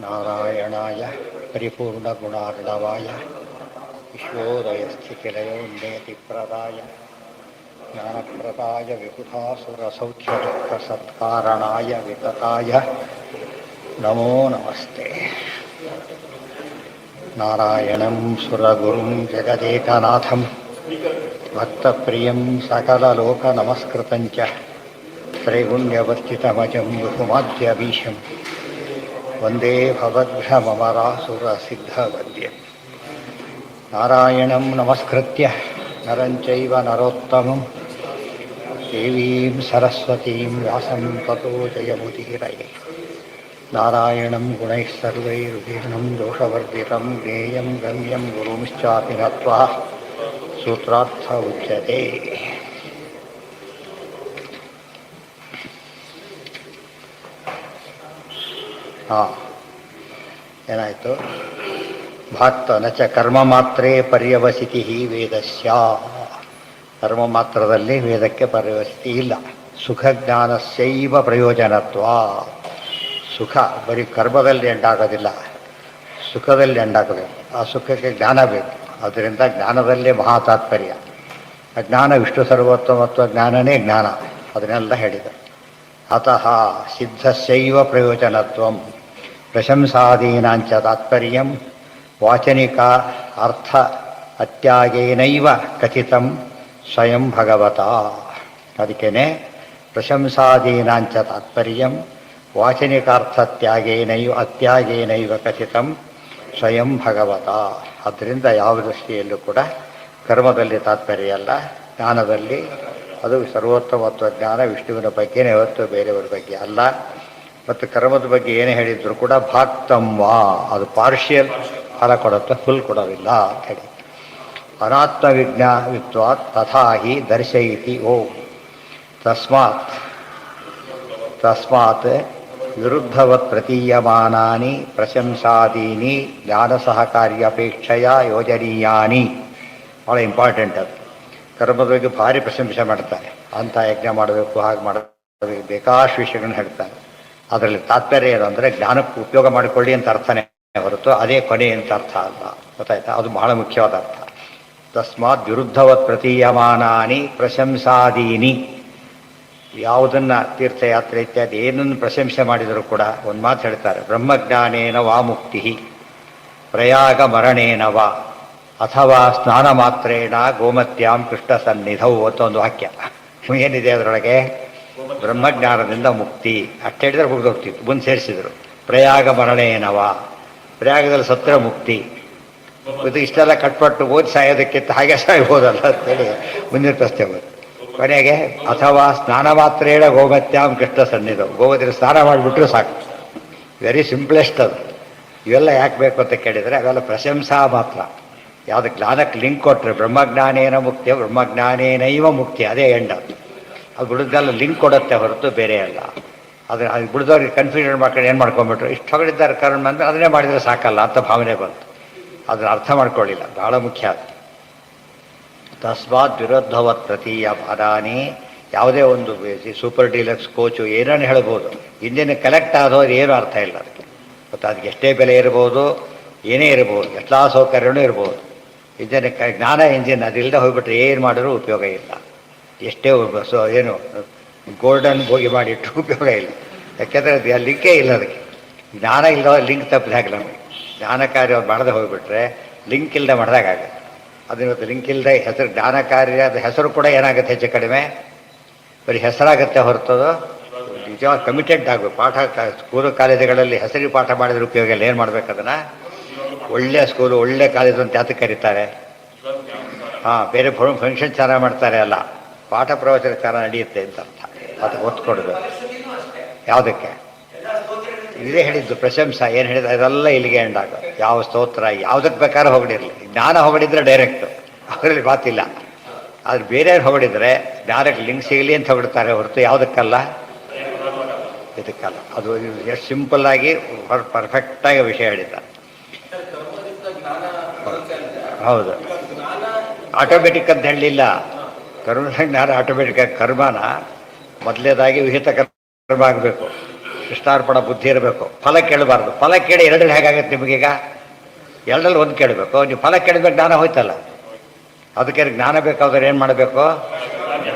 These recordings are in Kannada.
ನಾರಾಯಣಾಯ ಪರಿಪೂರ್ಣಗುಣಾರ್ಣವಾಯ ವಿಶ್ವೋದಯಸ್ಥಿತಿಲಯೋನ್ನೇತಿಪ್ರದಾಯ ಜ್ಞಾನಪ್ರದಾಯ ವಿಬುಧಾಸುರಸೌಖ್ಯದುಃಖಸತ್ಕಾರಣಾಯ ವಿತತಾಯ ನಮೋ ನಮಸ್ತೆ. ನಾರಾಯಣಂ ಸುರಗುರುಂ ಜಗದೇಕನಾಥಂ ಭಕ್ತಪ್ರಿಯಂ ಸಕಲಲೋಕನಮಸ್ಕೃತಂಚ ತ್ರೈಗುಣ್ಯವರ್ತಿತಮಜಂ ಬಹುಮಾದ್ಯಭೀಶಂ ವಂದೇ ಭವದ್ಭ್ರಮರಾಸುರಸಿದ್ಧವದ್ಯಂ. ನಾರಾಯಣಂ ನಮಸ್ಕೃತ್ಯ ನರಂ ಚೈವ ನರೋತ್ತಮಂ ದೇವೀಂ ಸರಸ್ವತೀಂ ವ್ಯಾಸಂ ತತೋ ಜಯಮುದೀರಯೇ. ನಾರಾಯಣಂ ಗುಣೈಃ ಸರ್ವೈರುದೀರ್ಣಂ ದೋಷವರ್ಜಿತಂ ಜ್ಞೇಯಂ ಗಮ್ಯಂ ಗುರುಂಶ್ಚಾಪಿ ನತ್ವಾ ಸೂತ್ರಾರ್ಥ ಉಚ್ಯತೆ. ಏನಾಯಿತು? ಭಾಕ್ತ ನಚ ಕರ್ಮ ಮಾತ್ರೇ ಪರ್ಯವಸಿತಿ ವೇದಸ್ಯ. ಕರ್ಮ ಮಾತ್ರದಲ್ಲಿ ವೇದಕ್ಕೆ ಪರ್ಯವಸಿತಿ ಇಲ್ಲ. ಸುಖ ಜ್ಞಾನಸ್ಯೈವ ಪ್ರಯೋಜನತ್ವ. ಸುಖ ಬರೀ ಕರ್ಮದಲ್ಲಿ ಎಂಡಾಗೋದಿಲ್ಲ, ಸುಖದಲ್ಲಿ ಎಂಡಾಗಬೇಕು. ಆ ಸುಖಕ್ಕೆ ಜ್ಞಾನ ಬೇಕು. ಅದರಿಂದ ಜ್ಞಾನದಲ್ಲೇ ಮಹಾ ತಾತ್ಪರ್ಯ. ಅಜ್ಞಾನ ವಿಷ್ಣು ಸರ್ವೋತ್ತಮತ್ವ ಜ್ಞಾನನೇ ಜ್ಞಾನ. ಅದನ್ನೆಲ್ಲ ಹೇಳಿದರು. ಅತಃ ಸಿದ್ಧಸ್ಯೈವ ಪ್ರಯೋಜನತ್ವಂ ಪ್ರಶಂಸಾದೀನಾಂಚ ತಾತ್ಪರ್ಯಂ ವಾಚನಿಕ ಅರ್ಥ ಅತ್ಯಾಗೇನೈವ ಕಥಿತಂ ಸ್ವಯಂ ಭಗವತ. ಅದಕ್ಕೇನೆ ಪ್ರಶಂಸಾದೀನಾಂಚ ತಾತ್ಪರ್ಯಂ ಅತ್ಯಾಗೇನೈವ ಕಥಿತಂ ಸ್ವಯಂ ಭಗವತ. ಆದ್ದರಿಂದ ಯಾವ ದೃಷ್ಟಿಯಲ್ಲೂ ಕೂಡ ಕರ್ಮದಲ್ಲಿ ತಾತ್ಪರ್ಯ ಅಲ್ಲ, ಜ್ಞಾನದಲ್ಲಿ. ಅದು ಸರ್ವೋತ್ತಮತ್ವ ಜ್ಞಾನ ವಿಷ್ಣುವಿನ ಬಗ್ಗೆನೇ ಹೊರತು ಬೇರೆಯವರ ಬಗ್ಗೆ ಅಲ್ಲ. ಮತ್ತು ಕರ್ಮದ ಬಗ್ಗೆ ಏನೇ ಹೇಳಿದ್ರು ಕೂಡ ಭಾಕ್ತಂವಾ, ಅದು ಪಾರ್ಷಿಯಲ್ ಫಲ ಕೊಡುತ್ತೆ, ಫುಲ್ ಕೊಡೋದಿಲ್ಲ ಅಂತ ಹೇಳಿ. ಅನಾತ್ಮವಿಜ್ಞಾವಿತ್ವಾತ್ ತಥಾ ಹಿ ದರ್ಶಯಿತಿ ಓಂ. ತಸ್ಮಾತ್ ವಿರುದ್ಧವತ್ ಪ್ರತೀಯಮಾನಾನಿ ಪ್ರಶಂಸಾದೀನಿ ಜ್ಞಾನಸಹಕಾರ್ಯಪೇಕ್ಷೆಯ ಯೋಜನೀಯಾನಿ. ಭಾಳ ಇಂಪಾರ್ಟೆಂಟ್ ಅದು. ಕರ್ಮದ ಬಗ್ಗೆ ಭಾರಿ ಪ್ರಶಂಸೆ ಮಾಡ್ತಾರೆ. ಅಂಥ ಯಜ್ಞ ಮಾಡಬೇಕು, ಹಾಗೆ ಮಾಡಬೇಕು, ಬೇಕಾಷ್ಟು ವಿಷಯಗಳನ್ನ ಹೇಳ್ತಾರೆ. ಅದರಲ್ಲಿ ತಾತ್ಪರ್ಯ ಏನು ಅಂದರೆ ಜ್ಞಾನಕ್ಕೆ ಉಪಯೋಗ ಮಾಡಿಕೊಳ್ಳಿ ಅಂತ ಅರ್ಥನೇ ಹೊರತು ಅದೇ ಕೊನೆ ಅಂತ ಅರ್ಥ ಅಲ್ಲ. ಗೊತ್ತಾಯ್ತಾ? ಅದು ಬಹಳ ಮುಖ್ಯವಾದ ಅರ್ಥ. ತಸ್ಮಾತ್ ವಿರುದ್ಧವತ್ ಪ್ರತೀಯಮಾನಾನಿ ಪ್ರಶಂಸಾದೀನಿ. ಯಾವುದನ್ನು ತೀರ್ಥಯಾತ್ರೆ ಇತ್ಯಾದಿ ಏನನ್ನು ಪ್ರಶಂಸೆ ಮಾಡಿದರೂ ಕೂಡ ಒಂದು ಮಾತು ಹೇಳ್ತಾರೆ, ಬ್ರಹ್ಮಜ್ಞಾನೇನ ವಾ ಮುಕ್ತಿ ಪ್ರಯಾಗ ಮರಣೇನ ವಾ ಅಥವಾ ಸ್ನಾನ ಮಾತ್ರೇಣ ಗೋಮತ್ಯಾಂ ಕೃಷ್ಣ ಸನ್ನಿಧೌ ಅಂತ ಒಂದು ವಾಕ್ಯ ಏನಿದೆ ಅದರೊಳಗೆ. ಬ್ರಹ್ಮಜ್ಞಾನದಿಂದ ಮುಕ್ತಿ ಅಷ್ಟು ಹೇಳಿದ್ರೆ ಮುಗಿದೋಗ್ತಿತ್ತು. ಮುಂದೆ ಸೇರಿಸಿದರು ಪ್ರಯಾಗ ಮರಣೇನವ. ಪ್ರಯಾಗದಲ್ಲಿ ಸತ್ರ ಮುಕ್ತಿ. ಇದು ಇಷ್ಟೆಲ್ಲ ಕಟ್ಪಟ್ಟು ಓದಿ ಸಾಯೋದಕ್ಕಿಂತ ಹಾಗೆ ಸಾಯ್ಬೋದಲ್ಲ ಅಂತೇಳಿ ಮುಂದಿನ ಪ್ರಶ್ನೆ ಬಂತು. ಕೊನೆಗೆ ಅಥವಾ ಸ್ನಾನ ಮಾತ್ರೇಣ ಗೋಮತ್ಯಾಂ ಕೃಷ್ಣ ಸನ್ನಿಧೌ. ಗೋಮತಿಗೆ ಸ್ನಾನ ಮಾಡಿಬಿಟ್ರು ಸಾಕು. ವೆರಿ ಸಿಂಪ್ಲೆಸ್ಟ್ ಅದು. ಇವೆಲ್ಲ ಯಾಕೆ ಬೇಕು ಅಂತ ಕೇಳಿದರೆ ಅವೆಲ್ಲ ಪ್ರಶಂಸಾ ಮಾತ್ರ. ಯಾವುದು ಜ್ಞಾನಕ್ಕೆ ಲಿಂಕ್ ಕೊಟ್ಟರೆ ಬ್ರಹ್ಮಜ್ಞಾನೇನ ಮುಕ್ತಿ, ಬ್ರಹ್ಮಜ್ಞಾನೇನೈವ ಮುಕ್ತಿ, ಅದೇ ಎಂಡ್. ಅದು ಬಿಡೋದೆಲ್ಲ ಲಿಂಕ್ ಕೊಡುತ್ತೆ ಹೊರತು ಬೇರೆ ಅಲ್ಲ. ಅದು ಬಿಡಿದವ್ರಿಗೆ ಕನ್ಫ್ಯೂಷನ್ ಮಾಡ್ಕೊಂಡು ಏನು ಮಾಡ್ಕೊಂಡ್ಬಿಟ್ರು, ಇಷ್ಟು ಹೊಗಳಿದ್ದಾರೆ ಕರ್ಮ ಅಂದರೆ ಅದನ್ನೇ ಮಾಡಿದರೆ ಸಾಕಲ್ಲ ಅಂತ ಭಾವನೆ ಬಂತು. ಅದನ್ನು ಅರ್ಥ ಮಾಡ್ಕೊಳ್ಳಿಲ್ಲ. ಬಹಳ ಮುಖ್ಯ ಅದು. ತಸ್ಮಾತ್ ವಿರುದ್ಧವತ್ ಪ್ರತೀಯ ಪದಾನಿ. ಯಾವುದೇ ಒಂದು ಸೂಪರ್ ಡೀಲಕ್ಸ್ ಕೋಚು ಏನೇನು ಹೇಳ್ಬೋದು, ಇಂಜಿನ್ ಕಲೆಕ್ಟ್ ಆದೋದು ಏನೂ ಅರ್ಥ ಇಲ್ಲ ಅದಕ್ಕೆ. ಮತ್ತು ಅದಕ್ಕೆ ಎಷ್ಟೇ ಬೆಲೆ ಇರ್ಬೋದು, ಏನೇ ಇರ್ಬೋದು, ಎಲ್ಲ ಸೌಕರ್ಯನೂ ಇರ್ಬೋದು. ಇಂಜಿನ್ ಜ್ಞಾನ ಇಂಜಿನ್ ಅದಿಲ್ಲದೆ ಹೋಗ್ಬಿಟ್ರೆ ಏನು ಮಾಡಿದ್ರೂ ಉಪಯೋಗ ಇಲ್ಲ. ಎಷ್ಟೇ ಏನು ಗೋಲ್ಡನ್ ಬೋಗಿ ಮಾಡಿಟ್ಟು ಉಪಯೋಗ ಇಲ್ಲ. ಯಾಕೆಂದರೆ ಅದು ಲಿಂಕೇ ಇಲ್ಲ ಅದಕ್ಕೆ. ಜ್ಞಾನ ಇಲ್ಲದ ಲಿಂಕ್ ತಪ್ಪಿದಾಗ ನಮಗೆ ಜ್ಞಾನ ಕಾರ್ಯ ಮಾಡದೆ ಹೋಗಿಬಿಟ್ರೆ ಲಿಂಕ್ ಇಲ್ಲದೆ ಮಾಡಿದಾಗತ್ತೆ. ಅದನ್ನ ಲಿಂಕ್ ಇಲ್ಲದೆ ಹೆಸರು ಜ್ಞಾನ ಕಾರ್ಯ, ಅದು ಹೆಸರು ಕೂಡ ಏನಾಗುತ್ತೆ ಹೆಚ್ಚು ಕಡಿಮೆ ಬರೀ ಹೆಸರಾಗುತ್ತೆ ಹೊರತದು ನಿಜವಾಗಿ ಕಮಿಟೆಡ್ ಆಗಬೇಕು. ಪಾಠ ಸ್ಕೂಲು ಕಾಲೇಜುಗಳಲ್ಲಿ ಹೆಸರಿಗೆ ಪಾಠ ಮಾಡಿದ್ರೆ ಉಪಯೋಗ ಇಲ್ಲ. ಏನು ಮಾಡ್ಬೇಕು ಅದನ್ನು? ಒಳ್ಳೆಯ ಸ್ಕೂಲು ಒಳ್ಳೆ ಕಾಲೇಜು ಅಂತ ಯಾತಕ್ಕೆ ಕರೀತಾರೆ? ಬೇರೆ ಫಂಕ್ಷನ್ ಚೆನ್ನಾಗಿ ಮಾಡ್ತಾರೆ ಅಲ್ಲ, ಪಾಠ ಪ್ರವಚನ ಚೆನ್ನಾಗಿ ನಡೆಯುತ್ತೆ ಅಂತ ಅರ್ಥ. ಅದಕ್ಕೆ ಒತ್ತು ಕೊಡಬೇಕು. ಯಾವುದಕ್ಕೆ? ಇದೇ ಹೇಳಿದ್ದು ಪ್ರಶಂಸ. ಏನು ಹೇಳಿದ್ರೆ ಅದೆಲ್ಲ ಇಲ್ಲಿಗೆ ಎಂಡಾಗ. ಯಾವ ಸ್ತೋತ್ರ ಯಾವುದಕ್ಕೆ ಬೇಕಾದ್ರೂ ಹೊಗಳಿರಲಿ. ಜ್ಞಾನ ಹೊಗಳಿದ್ರೆ ಡೈರೆಕ್ಟು, ಅದರಲ್ಲಿ ಮಾತಿಲ್ಲ. ಆದರೆ ಬೇರೆಯವ್ರು ಹೊಗಳಿದ್ರೆ ಜ್ಞಾನಕ್ಕೆ ಲಿಂಕ್ ಸಿಗಲಿ ಅಂತ ಹೊಗಡ್ತಾರೆ ಹೊರತು ಯಾವುದಕ್ಕಲ್ಲ, ಇದಕ್ಕಲ್ಲ. ಅದು ಎಷ್ಟು ಸಿಂಪಲ್ಲಾಗಿ ಪರ್ಫೆಕ್ಟಾಗಿ ವಿಷಯ ಹೇಳಿದ್ದಾರೆ. ಹೌದು, ಆಟೋಮೆಟಿಕ್ ಅಂತ ಹೇಳಲಿಲ್ಲ. ಕರ್ಮ ಜ್ಞಾನ ಆಟೋಮೆಟಿಕ್. ಕರ್ಮನ ಮೊದಲೇದಾಗಿ ವಿಹಿತ ಕರ್ಮ ಆಗಬೇಕು, ಕೃಷ್ಣಾರ್ಪಣ ಬುದ್ಧಿ ಇರಬೇಕು, ಫಲ ಕೇಳಬಾರ್ದು. ಫಲ ಕೇಳಿ ಎರಡರಲ್ಲಿ ಹೇಗಾಗತ್ತೆ ನಿಮಗೀಗ? ಎರಡರಲ್ಲಿ ಒಂದು ಕೇಳಬೇಕು, ನೀವು ಫಲ ಕೇಳಬೇಕು, ಜ್ಞಾನ ಹೋಯ್ತಲ್ಲ. ಅದಕ್ಕೆ ಜ್ಞಾನ ಬೇಕಾದ್ರೆ ಏನು ಮಾಡಬೇಕು?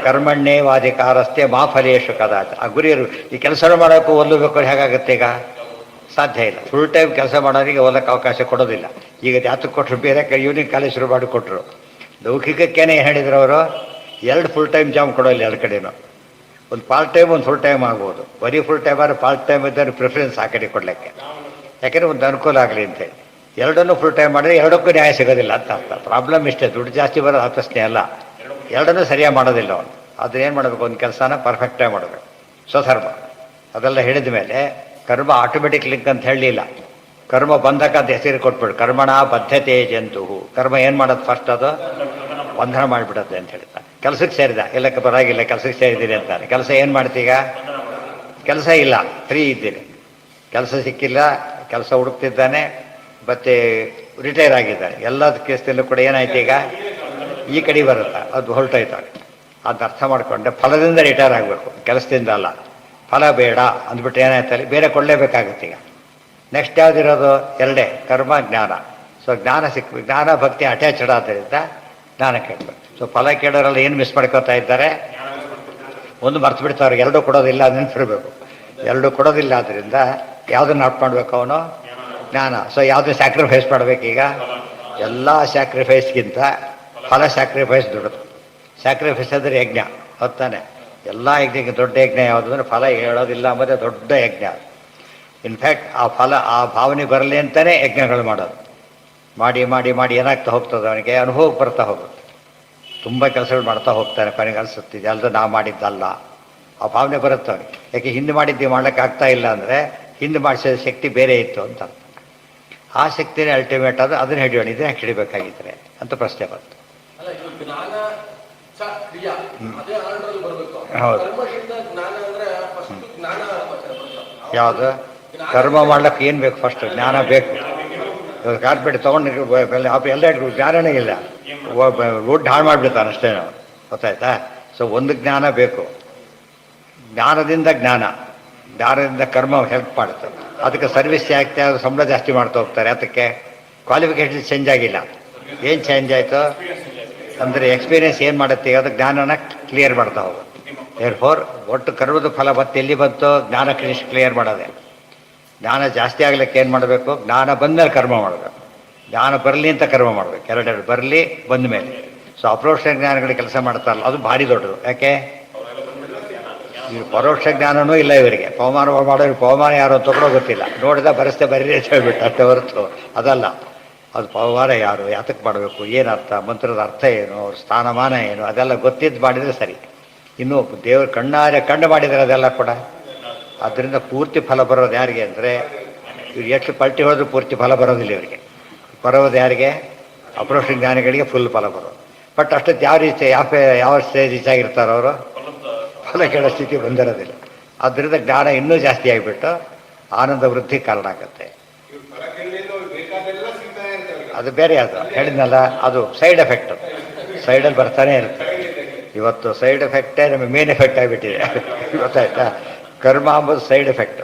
ಕರ್ಮಣ್ಣೇ ವಾಧಿಕಾರಸ್ಥೆ ಮಾ ಫಲೇಶು ಕದಾಚ. ಆ ಗುರಿಯರು ಈ ಕೆಲಸ ಮಾಡೋಕ್ಕೂ ಓದಬೇಕು ಹೇಗಾಗುತ್ತೆ ಈಗ? ಸಾಧ್ಯ ಇಲ್ಲ. ಫುಲ್ ಟೈಮ್ ಕೆಲಸ ಮಾಡೋರಿಗೆ ಓದಕ್ಕೆ ಅವಕಾಶ ಕೊಡೋದಿಲ್ಲ. ಈಗ ಜಾತಕ್ಕೆ ಕೊಟ್ಟರು, ಬೇರೆ ಈವ್ನಿಂಗ್ ಕಾಲೇಜ್ ಶುರು ಮಾಡಿ ಕೊಟ್ಟರು. ಲೌಕಿಕಕ್ಕೇನೆ ಏನು ಹೇಳಿದ್ರು ಅವರು? ಎರಡು ಫುಲ್ ಟೈಮ್ ಜಾಬ್ ಕೊಡೋಲ್ಲ ಎರಡು ಕಡೆನೂ. ಒಂದು ಪಾರ್ಟ್ ಟೈಮ್, ಒಂದು ಫುಲ್ ಟೈಮ್ ಆಗ್ಬೋದು. ಬರೀ ಫುಲ್ ಟೈಮ್ ಆದರೆ ಪಾರ್ಟ್ ಟೈಮ್ ಇದ್ದರೆ ಪ್ರಿಫರೆನ್ಸ್ ಆ ಕಡೆ ಕೊಡಲಿಕ್ಕೆ, ಯಾಕೆಂದರೆ ಒಂದು ಅನುಕೂಲ ಆಗಲಿ ಅಂತೇಳಿ. ಎರಡನ್ನೂ ಫುಲ್ ಟೈಮ್ ಮಾಡಿದ್ರೆ ಎರಡಕ್ಕೂ ನ್ಯಾಯ ಸಿಗೋದಿಲ್ಲ ಅಂತ ಅರ್ಥ. ಪ್ರಾಬ್ಲಮ್ ಇಷ್ಟೇ, ದುಡ್ಡು ಜಾಸ್ತಿ ಬರೋದು ಪ್ರಶ್ನೆ ಅಲ್ಲ, ಎರಡನ್ನೂ ಸರಿಯಾಗಿ ಮಾಡೋದಿಲ್ಲ ಅವನು. ಅದು ಏನು ಮಾಡಬೇಕು? ಒಂದು ಕೆಲಸನ ಪರ್ಫೆಕ್ಟಾಗಿ ಮಾಡಬೇಕು, ಸ್ವಧರ್ಮ. ಅದೆಲ್ಲ ಹೇಳಿದ ಮೇಲೆ ಕರ್ಮ ಆಟೋಮೆಟಿಕ್ ಲಿಂಕ್ ಅಂತ ಹೇಳಲಿಲ್ಲ. ಕರ್ಮ ಬಂಧಕ ಅಂತ ಹೆಸರು ಕೊಟ್ಬಿಡು. ಕರ್ಮಣ ಬದ್ಧತೆ ಜಂತು. ಕರ್ಮ ಏನು ಮಾಡೋದು? ಫಸ್ಟ್ ಅದು ಬಂಧನ ಮಾಡಿಬಿಡುತ್ತೆ ಅಂತ ಹೇಳ್ತಾನೆ. ಕೆಲಸಕ್ಕೆ ಸೇರಿದ, ಎಲ್ಲಕ್ಕೆ ಬರಾಗಿಲ್ಲ, ಕೆಲಸಕ್ಕೆ ಸೇರಿದ್ದೀನಿ ಅಂತಾನೆ. ಕೆಲಸ ಏನು ಮಾಡ್ತೀಗ? ಕೆಲಸ ಇಲ್ಲ, ಫ್ರೀ ಇದ್ದೀನಿ, ಕೆಲಸ ಸಿಕ್ಕಿಲ್ಲ, ಕೆಲಸ ಹುಡುಕ್ತಿದ್ದಾನೆ, ಮತ್ತೆ ರಿಟೈರ್ ಆಗಿದ್ದಾನೆ. ಎಲ್ಲ ಕೇಸದಲ್ಲೂ ಕೂಡ ಏನಾಯ್ತು ಈಗ? ಈ ಕಡೆ ಬರುತ್ತೆ, ಅದು ಹೊರಟೋಯ್ತಾನೆ. ಅದನ್ನ ಅರ್ಥ ಮಾಡಿಕೊಂಡೆ ಫಲದಿಂದ ರಿಟೈರ್ ಆಗಬೇಕು, ಕೆಲಸದಿಂದ ಅಲ್ಲ. ಫಲ ಬೇಡ ಅಂದ್ಬಿಟ್ಟು ಏನಾಯ್ತಲ್ಲಿ ಬೇರೆ ಕೊಡಲೇಬೇಕಾಗುತ್ತೆ. ಈಗ ನೆಕ್ಸ್ಟ್ ಯಾವುದಿರೋದು? ಎರಡೇ, ಕರ್ಮ ಜ್ಞಾನ. ಸೊ ಜ್ಞಾನ ಸಿಕ್ಬೇಕು, ಜ್ಞಾನ ಭಕ್ತಿ ಅಟ್ಯಾಚ್ಡ್ ಆದ್ದರಿಂದ ಜ್ಞಾನ ಕೇಳಬೇಕು. ಸೊ ಫಲ ಕೇಳೋರೆಲ್ಲ ಏನು ಮಿಸ್ ಮಾಡ್ಕೋತಾ ಇದ್ದಾರೆ? ಒಂದು ಮರ್ತು ಬಿಡ್ತಾರೆ, ಎರಡೂ ಕೊಡೋದಿಲ್ಲ, ನೆನಪಿರ್ಬೇಕು. ಎರಡೂ ಕೊಡೋದಿಲ್ಲ, ಆದ್ದರಿಂದ ಯಾವುದನ್ನು ಅರ್ಥ ಮಾಡಬೇಕು ಅವನು? ಜ್ಞಾನ. ಸೊ ಯಾವುದನ್ನು ಸ್ಯಾಕ್ರಿಫೈಸ್ ಮಾಡಬೇಕೀಗ? ಎಲ್ಲ ಸ್ಯಾಕ್ರಿಫೈಸ್ಗಿಂತ ಫಲ ಸ್ಯಾಕ್ರಿಫೈಸ್ ದೊಡ್ಡದು. ಸ್ಯಾಕ್ರಿಫೈಸ್ ಅಂದರೆ ಯಜ್ಞ, ಹೊತ್ತಾನೆ. ಎಲ್ಲ ಯಜ್ಞಕ್ಕೆ ದೊಡ್ಡ ಯಜ್ಞ ಯಾವುದು ಅಂದರೆ ಫಲ ಹೇಳೋದಿಲ್ಲ ಮತ್ತು ದೊಡ್ಡ ಯಜ್ಞ. ಇನ್ಫ್ಯಾಕ್ಟ್ ಆ ಫಲ, ಆ ಭಾವನೆ ಬರಲಿ ಅಂತಲೇ ಯಜ್ಞಗಳು ಮಾಡೋದು. ಮಾಡಿ ಮಾಡಿ ಮಾಡಿ ಏನಾಗ್ತಾ ಹೋಗ್ತದೆ, ಅವನಿಗೆ ಅನುಭವಕ್ಕೆ ಬರ್ತಾ ಹೋಗುತ್ತೆ. ತುಂಬ ಕೆಲಸಗಳು ಮಾಡ್ತಾ ಹೋಗ್ತಾನೆ, ಕೊನೆಗೆ ಅನಿಸುತ್ತಿದೆ ಅಲ್ಲದೆ ನಾವು ಮಾಡಿದ್ದಲ್ಲ, ಆ ಭಾವನೆ ಬರುತ್ತೆ ಅವನಿಗೆ. ಯಾಕೆ ಹಿಂದೆ ಮಾಡಿದ್ದು ಮಾಡ್ಲಿಕ್ಕೆ ಆಗ್ತಾ ಇಲ್ಲ ಅಂದರೆ ಹಿಂದೆ ಮಾಡಿಸಿದ ಶಕ್ತಿ ಬೇರೆ ಇತ್ತು ಅಂತ. ಆ ಶಕ್ತಿನೇ ಅಲ್ಟಿಮೇಟ್ ಅದು, ಅದನ್ನು ಹಿಡಿಯೋಣ, ಇದನ್ನ ಹಿಡಿಬೇಕಾಗಿದ್ರೆ ಅಂತ ಪ್ರಶ್ನೆ ಬಂತು. ಹೌದು, ಯಾವುದು? ಕರ್ಮ ಮಾಡ್ಲಿಕ್ಕೆ ಏನು ಬೇಕು? ಫಸ್ಟ್ ಜ್ಞಾನ ಬೇಕು. ಇವಾಗ ಕಾರ್ಪೆಟ್ ತೊಗೊಂಡು ಎಲ್ಲ ಜ್ಞಾನನೇ ಇಲ್ಲ, ವುಡ್ ಹಾಳು ಮಾಡಿಬಿಡ್ತಾನೆ ಅಷ್ಟೇ ನಾವು, ಗೊತ್ತಾಯ್ತಾ? ಸೊ ಒಂದು ಜ್ಞಾನ ಬೇಕು. ಜ್ಞಾನದಿಂದ ಜ್ಞಾನದಿಂದ ಕರ್ಮ ಹೆಲ್ಪ್ ಮಾಡುತ್ತೆ. ಅದಕ್ಕೆ ಸರ್ವಿಸ್ ಆಗ್ತಾ ಸಂಬಳ ಜಾಸ್ತಿ ಮಾಡ್ತಾ ಹೋಗ್ತಾರೆ. ಅದಕ್ಕೆ ಕ್ವಾಲಿಫಿಕೇಷನ್ ಚೇಂಜ್ ಆಗಿಲ್ಲ. ಏನು ಚೇಂಜ್ ಆಯಿತು ಅಂದರೆ ಎಕ್ಸ್ಪೀರಿಯೆನ್ಸ್ ಏನು ಮಾಡುತ್ತೆ? ಅದು ಜ್ಞಾನನ ಕ್ಲಿಯರ್ ಮಾಡ್ತಾ ಹೋಗುತ್ತೆ. ದೇರ್ಫೋರ್ ಒಟ್ಟು ಕರ್ಮದ ಫಲ ಮತ್ತೆ ಎಲ್ಲಿ ಬಂತು? ಜ್ಞಾನ ಕ್ಲಿಯರ್ ಮಾಡೋದೆ. ಜ್ಞಾನ ಜಾಸ್ತಿ ಆಗ್ಲಿಕ್ಕೆ ಏನು ಮಾಡಬೇಕು? ಜ್ಞಾನ ಬಂದಮೇಲೆ ಕರ್ಮ ಮಾಡಬೇಕು. ಜ್ಞಾನ ಬರಲಿ ಅಂತ ಕರ್ಮ ಮಾಡಬೇಕು. ಎರಡೆರಡು ಬರಲಿ, ಬಂದ ಮೇಲೆ. ಸೊ ಅಪರೋಕ್ಷ ಜ್ಞಾನಗಳಿಗೆ ಕೆಲಸ ಮಾಡ್ತಾರಲ್ಲ, ಅದು ಭಾರಿ ದೊಡ್ಡದು. ಯಾಕೆ? ಇವ್ರು ಪರೋಕ್ಷ ಜ್ಞಾನವೂ ಇಲ್ಲ ಇವರಿಗೆ. ಪವಮಾನ ಮಾಡೋರು ಪವಮಾನ ಯಾರು ಅಂತ ಕೂಡ ಗೊತ್ತಿಲ್ಲ. ನೋಡಿದ ಬರೆಸ್ತೆ ಬರೀ ಅಂತ ಹೇಳ್ಬಿಟ್ಟು ಅಷ್ಟೇ ಹೊರತು ಅದಲ್ಲ. ಅದು ಪವಮಾನ ಯಾರು, ಯಾತಕ್ಕೆ ಮಾಡಬೇಕು, ಏನರ್ಥ, ಮಂತ್ರದ ಅರ್ಥ ಏನು, ಅವ್ರ ಸ್ಥಾನಮಾನ ಏನು, ಅದೆಲ್ಲ ಗೊತ್ತಿದ್ದು ಮಾಡಿದರೆ ಸರಿ. ಇನ್ನು ದೇವರು ಕಂಡು ಮಾಡಿದರೆ ಅದೆಲ್ಲ ಕೂಡ. ಆದ್ದರಿಂದ ಪೂರ್ತಿ ಫಲ ಬರೋದು ಯಾರಿಗೆ ಅಂದರೆ, ಇವ್ರು ಎಷ್ಟು ಪಲ್ಟಿ ಹೋದ್ರೂ ಪೂರ್ತಿ ಫಲ ಬರೋದಿಲ್ಲ ಇವರಿಗೆ. ಬರೋದು ಯಾರಿಗೆ? ಅಪರೋಕ್ಷ ಜ್ಞಾನಿಗಳಿಗೆ ಫುಲ್ ಫಲ ಬರೋದು. ಬಟ್ ಅಷ್ಟೊತ್ತು ಯಾವ ರೀತಿ ಯಾವ ಸ್ಟೇಜ್ ರೀಚ್ ಆಗಿರ್ತಾರೋ ಅವರು ಫಲ ಕೇಳೋ ಸ್ಥಿತಿ ಬಂದಿರೋದಿಲ್ಲ. ಆದ್ದರಿಂದ ಜ್ಞಾನ ಇನ್ನೂ ಜಾಸ್ತಿ ಆಗಿಬಿಟ್ಟು ಆನಂದ ವೃದ್ಧಿ ಕಾರಣ ಆಗುತ್ತೆ. ಅದು ಬೇರೆ, ಅದು ಹೇಳಿದ್ನಲ್ಲ, ಅದು ಸೈಡ್ ಎಫೆಕ್ಟ್. ಸೈಡಲ್ಲಿ ಬರ್ತಾನೆ ಇರುತ್ತೆ. ಇವತ್ತು ಸೈಡ್ ಎಫೆಕ್ಟೇ ನಮಗೆ ಮೇನ್ ಎಫೆಕ್ಟ್ ಆಗಿಬಿಟ್ಟಿದೆ, ಗೊತ್ತಾಯ್ತಾ? ಕರ್ಮ ಅಂಬುದು ಸೈಡ್ ಎಫೆಕ್ಟ್.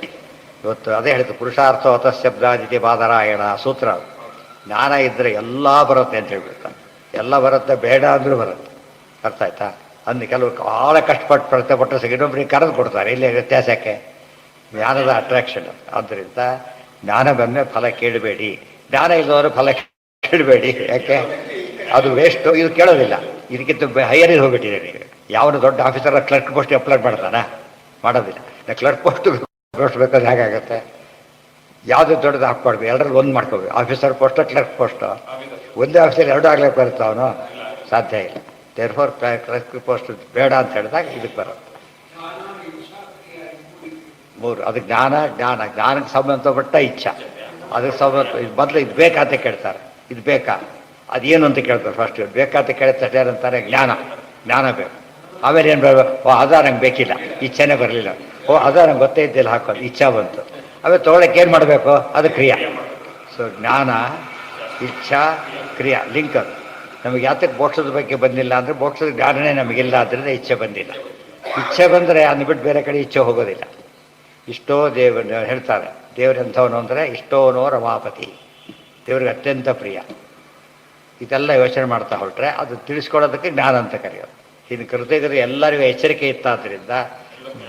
ಇವತ್ತು ಅದೇ ಹೇಳಿದ್ದು, ಪುರುಷಾರ್ಥ ಶಬ್ದಾದಿತಿ ಬಾದರಾಯಣ ಸೂತ್ರ. ಜ್ಞಾನ ಇದ್ದರೆ ಎಲ್ಲ ಬರುತ್ತೆ ಅಂತ ಹೇಳ್ಬಿಡ್ತಾನೆ. ಎಲ್ಲ ಬರುತ್ತೆ, ಬೇಡ ಅಂದರೂ ಬರುತ್ತೆ. ಅರ್ಥ ಆಯ್ತಾ? ಅಂದು ಕೆಲವು ಭಾಳ ಕಷ್ಟಪಟ್ಟು ಪ್ರಯತ್ನಪಟ್ಟು ಇನ್ನೊಬ್ಬರಿಗೆ ಕರೆದು ಕೊಡ್ತಾರೆ. ಇಲ್ಲಿ ವ್ಯತ್ಯಾಸಕ್ಕೆ ಜ್ಞಾನದ ಅಟ್ರಾಕ್ಷನ್. ಆದ್ದರಿಂದ ಜ್ಞಾನ ಬಂದಮೇಲೆ ಫಲ ಕೇಳಬೇಡಿ, ಜ್ಞಾನ ಇಲ್ಲದವರು ಫಲ ಕೇಳಬೇಡಿ. ಯಾಕೆ? ಅದು ವೇಸ್ಟು, ಇದು ಕೇಳೋದಿಲ್ಲ. ಇದಕ್ಕಿಂತ ಹೈಯರಿಗೆ ಹೋಗ್ಬಿಟ್ಟಿದೆ. ನೀವು ಯಾವನು ದೊಡ್ಡ ಆಫೀಸರ್ ಕ್ಲರ್ಕ್ ಪೋಸ್ಟಿಗೆ ಅಪ್ಲೈ ಮಾಡ್ತಾನೆ? ಮಾಡೋದಿಲ್ಲ. ಕ್ಲರ್ಕ್ ಪೋಸ್ಟ್ ಬೇಕಾದ್ರೆ ಹೇಗಾಗುತ್ತೆ? ಯಾವುದೇ ದೊಡ್ಡದು ಹಾಕ್ಬಾರ್ದು, ಎರಡರಲ್ಲಿ ಒಂದು ಮಾಡ್ಕೋಬೇಕು. Officer post, clerk post. ಒಂದೇ ಆಫೀಸಲ್ಲಿ ಎರಡು ಆಗ್ಲಿಕ್ಕೆ ಬರುತ್ತೆ ಅವನು? ಸಾಧ್ಯ ಇಲ್ಲ. ದೇರ್ಫೋರ್ ಕ್ಲರ್ಕ್ ಪೋಸ್ಟ್ ಬೇಡ ಅಂತ ಹೇಳಿದಾಗ ಇದಕ್ಕೆ ಬರೋದು. ಮೂರು, ಅದು ಜ್ಞಾನಕ್ಕೆ ಸಂಬಂಧಪಟ್ಟ ಇಚ್ಛಾ. ಅದಕ್ಕೆ ಸಂಬಂಧ ಮೊದಲು ಇದು ಬೇಕಾ ಅಂತ ಕೇಳ್ತಾರೆ. ಇದು ಬೇಕಾ, ಅದೇನು ಅಂತ ಕೇಳ್ತಾರೆ. ಫಸ್ಟ್ ಇದು ಬೇಕಾ ಅಂತ ಕೇಳ್ತಾರೆ. ಏನಂತಾರೆ? ಜ್ಞಾನ ಬೇಕು. ಆಮೇಲೆ ಏನು ಬರಬೇಕು? ಓ ಅದ ನಂಗೆ ಬೇಕಿಲ್ಲ, ಇಚ್ಛೆನೇ ಬರಲಿಲ್ಲ. ಓ ಅದ ನಂಗೆ ಗೊತ್ತೇ ಇದ್ದಿಲ್ಲ, ಹಾಕೋದು ಇಚ್ಛಾ ಬಂತು. ಆಮೇಲೆ ತೊಗೊಳಕ್ಕೆ ಏನು ಮಾಡಬೇಕು? ಅದು ಕ್ರಿಯಾ. ಸೊ ಜ್ಞಾನ, ಇಚ್ಛಾ, ಕ್ರಿಯಾ ಲಿಂಕ್. ಅದು ನಮಗೆ ಯಾತಕ್ಕೆ ಮೋಕ್ಷದ ಬಗ್ಗೆ ಬಂದಿಲ್ಲ ಅಂದರೆ, ಮೋಕ್ಷದ ಜ್ಞಾನನೇ ನಮಗಿಲ್ಲ, ಆದ್ದರಿಂದ ಇಚ್ಛೆ ಬಂದಿಲ್ಲ. ಇಚ್ಛೆ ಬಂದರೆ ಅಂದ್ಬಿಟ್ಟು ಬೇರೆ ಕಡೆ ಇಚ್ಛೆ ಹೋಗೋದಿಲ್ಲ. ಇಷ್ಟೋ ದೇವ ಹೇಳ್ತಾರೆ, ದೇವರೆಂಥವನು ಅಂದರೆ ಇಷ್ಟೋನೋ ರಮಾಪತಿ, ದೇವ್ರಿಗೆ ಅತ್ಯಂತ ಪ್ರಿಯ. ಇದೆಲ್ಲ ಯೋಚನೆ ಮಾಡ್ತಾ ಹೊರಟ್ರೆ ಅದು ತಿಳಿಸ್ಕೊಡೋದಕ್ಕೆ ಜ್ಞಾನ ಅಂತ ಕರೆಯೋದು. ಇನ್ನು ಕೃತಜ್ಞತೆ ಎಲ್ಲರಿಗೂ ಎಚ್ಚರಿಕೆ ಇತ್ತಾದ್ದರಿಂದ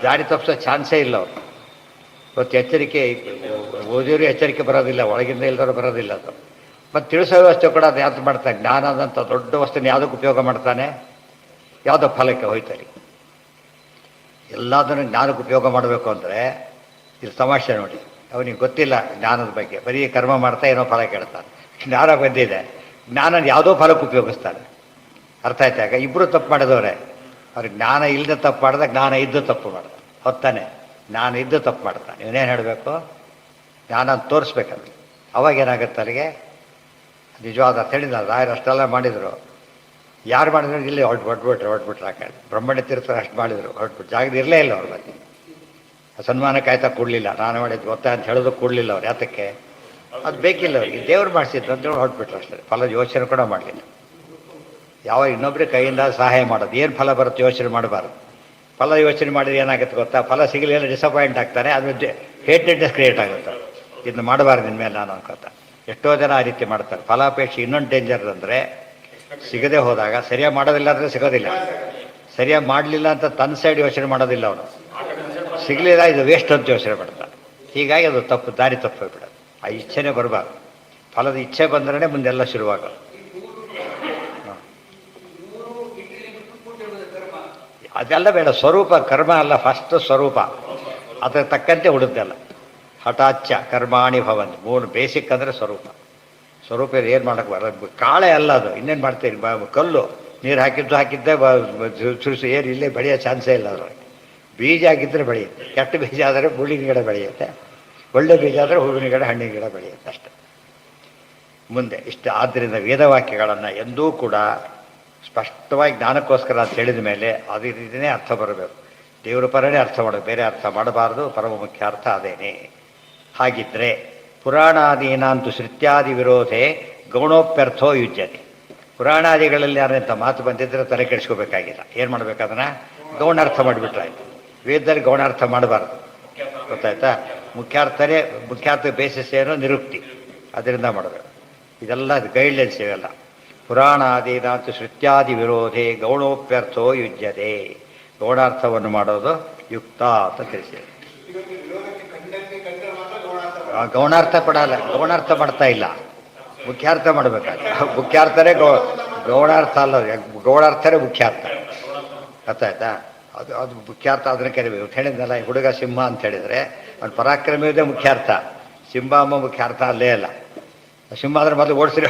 ದಾರಿ ತಪ್ಪಿಸೋ ಚಾನ್ಸೇ ಇಲ್ಲ ಅವರು. ಇವತ್ತು ಎಚ್ಚರಿಕೆ ಓದಿಯವರು ಎಚ್ಚರಿಕೆ ಬರೋದಿಲ್ಲ, ಒಳಗಿಂದ ಇಲ್ಲದವರು ಬರೋದಿಲ್ಲ ಅದು. ಮತ್ತು ತಿಳಿಸೋ ವ್ಯವಸ್ಥೆ ಕೂಡ ಅದು ಯಾವ್ದು ಮಾಡ್ತಾನೆ, ಜ್ಞಾನದಂಥ ದೊಡ್ಡ ವಸ್ತುನ ಯಾವುದಕ್ಕೆ ಉಪಯೋಗ ಮಾಡ್ತಾನೆ, ಯಾವುದೋ ಫಲಕ್ಕೆ ಹೋಯ್ತಾರೆ. ಎಲ್ಲದನ್ನು ಜ್ಞಾನಕ್ಕೆ ಉಪಯೋಗ ಮಾಡಬೇಕು ಅಂದರೆ ಇದು ತಮಾಷೆ ನೋಡಿ, ಅವನಿಗೆ ಗೊತ್ತಿಲ್ಲ ಜ್ಞಾನದ ಬಗ್ಗೆ, ಬರೀ ಕರ್ಮ ಮಾಡ್ತಾ ಏನೋ ಫಲ ಕೇಳ್ತಾನೆ. ಜ್ಞಾನ ಬಂದಿದೆ, ಜ್ಞಾನ ಯಾವುದೋ ಫಲಕ್ಕೆ ಉಪಯೋಗಿಸ್ತಾನೆ. ಅರ್ಥ ಆಯ್ತಾ? ಆಗ ಇಬ್ಬರು ತಪ್ಪು ಮಾಡಿದವ್ರೆ. ಅವ್ರಿಗೆ ಜ್ಞಾನ ಇಲ್ಲದೆ ತಪ್ಪು ಮಾಡ್ದೆ, ಜ್ಞಾನ ಇದ್ದು ತಪ್ಪು ಮಾಡ್ದೆ. ಹೊತ್ತಾನೆ ಜ್ಞಾನ ಇದ್ದು ತಪ್ಪು ಮಾಡ್ತಾನೆ. ಇವನೇನು ಹೇಳಬೇಕು, ಜ್ಞಾನ ತೋರಿಸ್ಬೇಕಂದ್ರೆ ಅವಾಗ ಏನಾಗುತ್ತೆ ಅಲ್ಲಿಗೆ ನಿಜವಾದ ಅರ್ಥ ಹೇಳಿದ. ರಾಯರು ಅಷ್ಟೆಲ್ಲ ಮಾಡಿದರು, ಯಾರು ಮಾಡಿದ್ರು ಇಲ್ಲಿ ಹೊಟ್ಬಿಟ್ರು ಆ ಕಡೆ ಬ್ರಹ್ಮಣ್ಯ ತೀರ್ಥರು ಅಷ್ಟು ಮಾಡಿದರು, ಹೊಟ್ಬಿಟ್ಟು ಜಾಗದ ಇರಲೇ ಇಲ್ಲ ಅವ್ರ ಬಗ್ಗೆ. ಸನ್ಮಾನ ಕಾಯ್ತಾ ಕೊಡಲಿಲ್ಲ, ನಾನು ಮಾಡಿದ್ದು ಗೊತ್ತಾ ಅಂತ ಹೇಳೋದು ಕೊಡಲಿಲ್ಲ ಅವ್ರು. ಯಾತಕ್ಕೆ? ಅದು ಬೇಕಿಲ್ಲ ಅವ್ರಿಗೆ, ದೇವ್ರು ಮಾಡಿಸಿದ್ರು ಅಂತೇಳಿ ಹೊಟ್ಬಿಟ್ರು ಅಷ್ಟೇ. ಫಲದ ಯೋಚನೆ ಕೂಡ ಮಾಡಲಿಲ್ಲ. ಯಾವ ಇನ್ನೊಬ್ಬರಿಗೆ ಕೈಯಿಂದ ಸಹಾಯ ಮಾಡೋದು, ಏನು ಫಲ ಬರುತ್ತೆ ಯೋಚನೆ ಮಾಡಬಾರ್ದು. ಫಲ ಯೋಚನೆ ಮಾಡಿದ್ರೆ ಏನಾಗುತ್ತೆ ಗೊತ್ತಾ, ಫಲ ಸಿಗಲಿಲ್ಲ ಡಿಸಪಾಯಿಂಟ್ ಆಗ್ತಾನೆ, ಅದು ಹೇಟ್ನೆಸ್ ಕ್ರಿಯೇಟ್ ಆಗುತ್ತೆ. ಇದನ್ನು ಮಾಡಬಾರ್ದು ಇನ್ಮೇಲೆ ನಾನು ಅನ್ಕೋತ. ಎಷ್ಟೋ ಜನ ಆ ರೀತಿ ಮಾಡ್ತಾರೆ. ಫಲಾಪೇಕ್ಷೆ ಇನ್ನೊಂದು ಡೇಂಜರ್ ಅಂದರೆ ಸಿಗದೆ ಹೋದಾಗ ಸರಿಯಾಗಿ ಮಾಡೋದಿಲ್ಲ ಅಂದರೆ ಸಿಗೋದಿಲ್ಲ, ಸರಿಯಾಗಿ ಮಾಡಲಿಲ್ಲ ಅಂತ ತನ್ನ ಸೈಡ್ ಯೋಚನೆ ಮಾಡೋದಿಲ್ಲ ಅವನು, ಸಿಗಲಿಲ್ಲ ಇದು ವೇಸ್ಟ್ ಅಂತ ಯೋಚನೆ ಮಾಡ್ತಾನೆ. ಹೀಗಾಗಿ ಅದು ತಪ್ಪು, ದಾರಿ ತಪ್ಪು ಹೋಗ್ಬಿಡೋದು. ಆ ಇಚ್ಛೆನೇ ಬರಬಾರ್ದು. ಫಲದ ಇಚ್ಛೆ ಬಂದ್ರೇ ಮುಂದೆಲ್ಲ ಶುರುವಾಗೋದು. ಅದೆಲ್ಲ ಬೇಡ, ಸ್ವರೂಪ ಕರ್ಮ ಅಲ್ಲ, ಫಸ್ಟ್ ಸ್ವರೂಪ, ಅದರ ತಕ್ಕಂತೆ ಉಳಿದೆಲ್ಲ. ಹಠಾಚ್ಯ ಕರ್ಮಾಣಿ ಭವಂತಿ, ಮೂರು ಬೇಸಿಕ್ ಅಂದರೆ ಸ್ವರೂಪ. ಸ್ವರೂಪ ಏನು ಮಾಡೋಕ್ಕೆ ಬರೋದು, ಕಾಳೆ ಅಲ್ಲ ಅದು. ಇನ್ನೇನು ಮಾಡ್ತೀರಿ, ಕಲ್ಲು ನೀರು ಹಾಕಿದ್ದೆ ಸುರಿಸು, ಏನು ಇಲ್ಲೇ ಬೆಳೆಯೋ ಚಾನ್ಸೇ ಇಲ್ಲ ಅದ್ರೊಳಗೆ. ಬೀಜ ಆಗಿದ್ದರೆ ಬೆಳೆಯುತ್ತೆ, ಕೆಟ್ಟ ಬೀಜ ಆದರೆ ಹೂವಿನ ಗಿಡ ಬೆಳೆಯುತ್ತೆ, ಒಳ್ಳೆ ಬೀಜ ಆದರೆ ಹೂವಿನ ಗಿಡ ಹಣ್ಣಿನ ಗಿಡ ಬೆಳೆಯುತ್ತೆ ಅಷ್ಟೆ. ಮುಂದೆ ಇಷ್ಟು. ಆದ್ದರಿಂದ ವೇದವಾಕ್ಯಗಳನ್ನು ಎಂದೂ ಕೂಡ ಸ್ಪಷ್ಟವಾಗಿ ಜ್ಞಾನಕ್ಕೋಸ್ಕರ ಅಂತ ಹೇಳಿದ ಮೇಲೆ ಅದೇ ರೀತಿಯೇ ಅರ್ಥ ಬರಬೇಕು. ದೇವರ ಪರನೇ ಅರ್ಥ ಮಾಡಬೇಕು, ಬೇರೆ ಅರ್ಥ ಮಾಡಬಾರ್ದು. ಪರಮ ಮುಖ್ಯ ಅರ್ಥ ಅದೇನೆ. ಹಾಗಿದ್ದರೆ ಪುರಾಣಾದೀನಾಂತು ಶ್ರುತ್ಯಾದಿ ವಿರೋಧೆ ಗೌಣೋಪ್ಯರ್ಥೋ ಯುಜ್ಯತೆ. ಪುರಾಣಾದಿಗಳಲ್ಲಿ ಯಾರಂಥ ಮಾತು ಬಂದಿದ್ದರೆ ತಲೆ ಕೆಡಿಸ್ಕೋಬೇಕಾಗಿಲ್ಲ. ಏನು ಮಾಡಬೇಕು, ಅದನ್ನು ಗೌಣಾರ್ಥ ಮಾಡಿಬಿಟ್ರೆ ಆಯಿತು. ವೇದದಲ್ಲಿ ಗೌಣಾರ್ಥ ಮಾಡಬಾರ್ದು, ಗೊತ್ತಾಯ್ತಾ? ಮುಖ್ಯಾರ್ಥ ಬೇಸಿಸ್ ಏನೋ ನಿರುಕ್ತಿ, ಅದರಿಂದ ಮಾಡಬೇಕು. ಇದೆಲ್ಲ ಗೈಡ್ಲೈನ್ಸ್ ಇವೆಲ್ಲ. ಪುರಾಣಾದೀನಾಂತು ಶ್ರುತ್ಯಾದಿ ವಿರೋಧೆ ಗೌಣೋಪ್ಯರ್ಥೋ ಯುಜ್ಯತೆ. ಗೌಣಾರ್ಥವನ್ನು ಮಾಡೋದು ಯುಕ್ತ ಅಂತ ತಿಳಿಸಿದೆ. ಗೌಣಾರ್ಥ ಕೊಡಲ್ಲ, ಗೌಣಾರ್ಥ ಮಾಡ್ತಾ ಇಲ್ಲ, ಮುಖ್ಯಾರ್ಥ ಮಾಡಬೇಕಾದ್ರೆ. ಮುಖ್ಯಾರ್ಥನೇ ಗೌಣಾರ್ಥ ಅಲ್ಲ, ಗೌಣಾರ್ಥನೇ ಮುಖ್ಯಾರ್ಥ. ಗೊತ್ತಾಯ್ತಾ? ಅದು ಮುಖ್ಯಾರ್ಥ, ಅದನ್ನು ಕರಿಬೇಕು. ಹೇಳಿದ್ನಲ್ಲ, ಹುಡುಗ ಸಿಂಹ ಅಂತ ಹೇಳಿದರೆ ಅವ್ನು ಪರಾಕ್ರಮದೇ ಮುಖ್ಯಾರ್ಥ, ಸಿಂಹ ಅಮ್ಮ ಮುಖ್ಯಾರ್ಥ ಅಲ್ಲೇ ಅಲ್ಲ. ಸಿಂಹ ಆದರೆ ಮೊದಲು ಓಡಿಸಿರೋ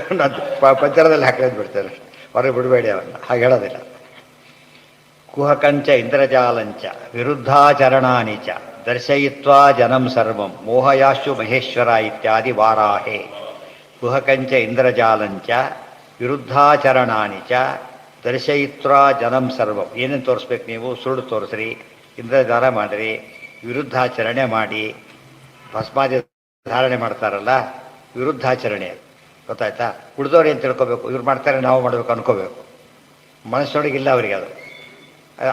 ಪಂಚರದಲ್ಲಿ ಹಾಕಿದ್ ಬಿಡ್ತಾರೆ, ಹೊರಗೆ ಬಿಡಬೇಡಿ ಅವನ್ನ, ಹಾಗೆ ಹೇಳೋದಿಲ್ಲ. ಕುಹಕಂಚ ಇಂದ್ರಜಾಲಂಚ ವಿರುದ್ಧಾಚರಣಾನಿ ಚ ದರ್ಶಯಿತ್ವಾ ಜನಂ ಸರ್ವಂ ಮೋಹಯಾಶು ಮಹೇಶ್ವರ ಇತ್ಯಾದಿ ವಾರಾಹೇ. ಕುಹಕಂಚ ಇಂದ್ರಜಾಲಂಚ ವಿರುದ್ಧಾಚರಣಾನಿ ಚ ದರ್ಶಯಿತ್ವಾ ಜನಂ ಸರ್ವಂ. ಏನೇನು ತೋರಿಸ್ಬೇಕು ನೀವು? ಸುಳ್ಳು ತೋರಿಸ್ರಿ, ಇಂದ್ರಜಾಲ ಮಾಡಿರಿ, ವಿರುದ್ಧಾಚರಣೆ ಮಾಡಿ, ಭಸ್ಮಾದಿ ಧಾರಣೆ ಮಾಡ್ತಾರಲ್ಲ, ವಿರುದ್ಧಾಚರಣೆ. ಗೊತ್ತಾಯ್ತಾ? ಉಳಿದವ್ರು ಏನು ತಿಳ್ಕೊಬೇಕು, ಇವ್ರು ಮಾಡ್ತಾರೆ ನಾವು ಮಾಡಬೇಕು ಅನ್ಕೋಬೇಕು. ಮನಸ್ಸೊಳಗಿಲ್ಲ ಅವರಿಗೆ ಅದು.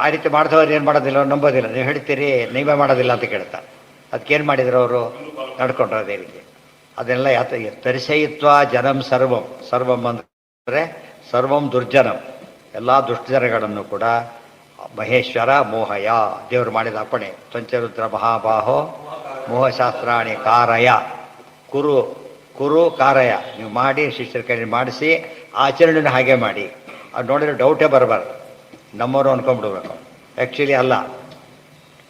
ಆ ರೀತಿ ಮಾಡಿದವ್ರು ಏನು ಮಾಡೋದಿಲ್ಲ, ನಂಬೋದಿಲ್ಲ. ನೀವು ಹೇಳ್ತೀರಿ ನೀವೇ ಮಾಡೋದಿಲ್ಲ ಅಂತ ಕೇಳ್ತಾರೆ. ಅದಕ್ಕೇನು ಮಾಡಿದ್ರು ಅವರು? ನಡ್ಕೊಂಡ್ರು ಅದೇ ರೀತಿ. ಅದನ್ನೆಲ್ಲ ದರ್ಶಯಿತ್ವ ಜನಂ ಸರ್ವಂ. ಸರ್ವಂ ಅಂದರೆ ಸರ್ವಂ ದುರ್ಜನಂ, ಎಲ್ಲ ದುಷ್ಟಜನಗಳನ್ನು ಕೂಡ ಮಹೇಶ್ವರ ಮೋಹಯ, ದೇವರು ಮಾಡಿದ ಅಪ್ಪಣೆ. ಪಂಚರುದ್ರ ಮಹಾಬಾಹೋ ಮೋಹಶಾಸ್ತ್ರಾಣಿ ಕಾರಯ, ಕುರು ಕುರು ಕಾರಯ. ನೀವು ಮಾಡಿ, ಶಿಷ್ಯರ ಕೈ ಮಾಡಿಸಿ, ಆಚರಣೆನ ಹಾಗೆ ಮಾಡಿ. ಅದು ನೋಡಿದ್ರೆ ಡೌಟೇ ಬರಬಾರ್ದು, ನಮ್ಮವರು ಅಂದ್ಕೊಂಡ್ಬಿಡ್ಬೇಕು. ಆ್ಯಕ್ಚುಲಿ ಅಲ್ಲ,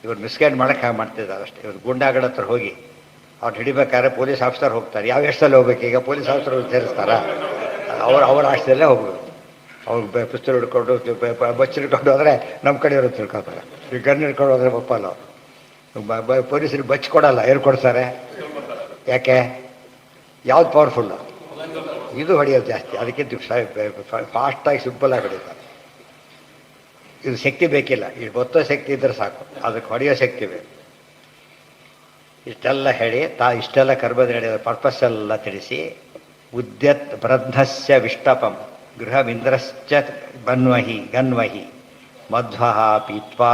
ಇವ್ರು ಮಿಸ್ಗೈಡ್ ಮಾಡೋಕ್ಕೆ ಹಾಗೆ ಮಾಡ್ತಿದ್ದಾರೆ ಅಷ್ಟೇ. ಇವ್ರು ಗುಂಡಾಗಳ ಹತ್ರ ಹೋಗಿ ಅವ್ರು ಹಿಡಿಬೇಕಾದ್ರೆ ಪೊಲೀಸ್ ಆಫೀಸರ್ ಹೋಗ್ತಾರೆ. ಯಾವ ಎಷ್ಟಲ್ಲಿ ಹೋಗ್ಬೇಕು? ಈಗ ಪೊಲೀಸ್ ಆಫೀಸರ್ ಸೇರಿಸ್ತಾರ? ಅವ್ರ ಆಶ್ರಯದಲ್ಲೇ ಹೋಗ್ಬೇಕು. ಅವ್ರು ಪಿಸ್ತೂಲ್ ಹಿಡ್ಕೊಂಡು ಬಚ್ಚಿ ಹಿಡ್ಕೊಂಡು ಹೋದರೆ ನಮ್ಮ ಕಡೆಯವರು ತಿಳ್ಕೊತಾರೆ. ಈ ಗನ್ ಹಿಡ್ಕೊಂಡು ಹೋದರೆ ಒಪ್ಪಲ್ಲ ಅವರು. ಪೊಲೀಸರಿಗೆ ಬಚ್ಚಿ ಕೊಡಲ್ಲ, ಏನು ಕೊಡ್ತಾರೆ? ಯಾಕೆ? ಯಾವ್ದು ಪವರ್ಫುಲ್ಲು? ಇದು ಹೊಡೆಯೋದು ಜಾಸ್ತಿ. ಅದಕ್ಕಿಂತ ಫಾಸ್ಟಾಗಿ ಸಿಂಪಲಾಗಿ ಹೊಡಿತಾರೆ. ಇದು ಶಕ್ತಿ ಬೇಕಿಲ್ಲ, ಇದು ಗೊತ್ತೋ ಶಕ್ತಿ ಇದ್ದರೆ ಸಾಕು, ಅದಕ್ಕೆ ಹೊಡೆಯೋ ಶಕ್ತಿ ಬೇಕು. ಇಷ್ಟೆಲ್ಲ ಹೇಳಿ ಇಷ್ಟೆಲ್ಲ ಕರ್ಮದ ನಡೆಯೋದು ಪರ್ಪಸ್ ಎಲ್ಲ ತಿಳಿಸಿ, ಉದ್ಯತ್ ಬ್ರಹ್ಮಸ್ಯ ವಿಷ್ಟಪಂ ಗೃಹಮಿಂದ್ರಶ್ಚ ಗನ್ವಹಿ ಮಧ್ವ ಪೀತ್ವಾ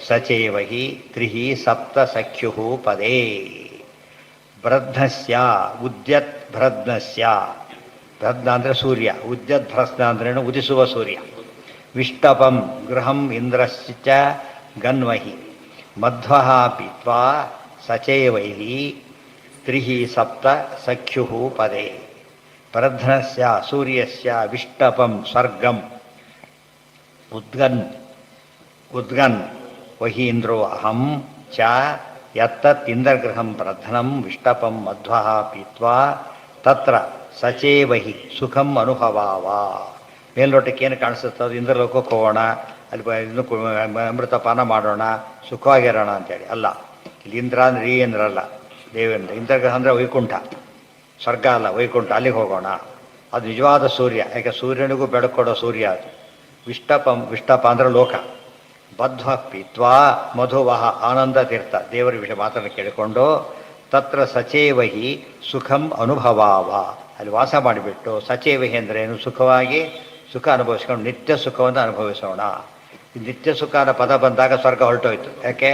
ಸಚೇವಹಿ ತ್ರಿಹಿ ಸಪ್ತ ಸಖ್ಯು ಪದೇ ಬ್ರಧ್ನಸ್ಯ ಉದ್ಯತ್ ಭ್ರದ್ನಸ್ಯ ಭ್ರದ್ನ ಅಂದರೆ ಸೂರ್ಯ ಉದ್ಯತ್ ಭ್ರಸ್ನ ಅಂದ್ರೇನು ಉದಿಸುವ ಸೂರ್ಯ ವಿಷ್ಟಪಂ ಗೃಹಂ ಇಂದ್ರಶ್ಚ ಗನ್ವಹಿ ಮಧ್ವಃ ಪೀತ್ವಾ ಸಚೇವೈಹಿ ತ್ರಿಹಿ ಸಪ್ತ ಸಖ್ಯು ಪದೇ ಪ್ರಧ್ನಸ್ಯ ಸೂರ್ಯಸ್ಯ ವಿಷ್ಟಪಂ ಸ್ವರ್ಗಂ ಉದ್ಗನ್ ವಹೀಂದ್ರೋ ಅಹಂ ಚ ಯತ್ತತ್ ಇಂದ್ರಗೃಹಂ ಪ್ರಧ್ನಂ ವಿಷ್ಟಪಂ ಮಧ್ವಃ ಪೀತ್ವಾ ತತ್ರ ಸಚೇವಹಿ ಸುಖಂ ಅನುಭವಾವ. ಮೇಲ್ನೋಟಕ್ಕೆ ಏನು ಕಾಣಿಸುತ್ತೆ ಅದು ಇಂದ್ರಲೋಕಕ್ಕೆ ಹೋಗೋಣ, ಅಲ್ಲಿ ಅಮೃತಪಾನ ಮಾಡೋಣ, ಸುಖವಾಗಿರೋಣ ಅಂತೇಳಿ ಅಲ್ಲ. ಇಲ್ಲಿ ಇಂದ್ರ ಅಂದರೆ ಈ ಇಂದ್ರಲ್ಲ, ದೇವೇಂದ್ರ. ಇಂದ್ರಗ್ರಹ ಅಂದರೆ ವೈಕುಂಠ, ಸ್ವರ್ಗ ಅಲ್ಲ ವೈಕುಂಠ, ಅಲ್ಲಿಗೆ ಹೋಗೋಣ. ಅದು ನಿಜವಾದ ಸೂರ್ಯ, ಯಾಕೆ ಸೂರ್ಯನಿಗೂ ಬೆಳಕೊಡೋ ಸೂರ್ಯ ಅದು. ವಿಷ್ಟಪ ಅಂದರೆ ಲೋಕ. ಬದ್ಧ ಪೀತ್ವಾ ಮಧುವಹ ಆನಂದ ತೀರ್ಥ ದೇವರ ವಿಷಯ ಮಾತನ್ನು ಕೇಳಿಕೊಂಡು ತತ್ರ ಸಚೇವಹಿ ಸುಖಂ ಅನುಭವಾವ, ಅಲ್ಲಿ ವಾಸ ಮಾಡಿಬಿಟ್ಟು ಸಚೇವಹಿ ಅಂದ್ರೇನು ಸುಖವಾಗಿ ಸುಖ ಅನುಭವಿಸ್ಕೊಂಡು ನಿತ್ಯ ಸುಖವನ್ನು ಅನುಭವಿಸೋಣ. ಈ ನಿತ್ಯ ಸುಖ ಅನ್ನೋ ಪದ ಬಂದಾಗ ಸ್ವರ್ಗ ಹೊರಟೋಯ್ತು, ಯಾಕೆ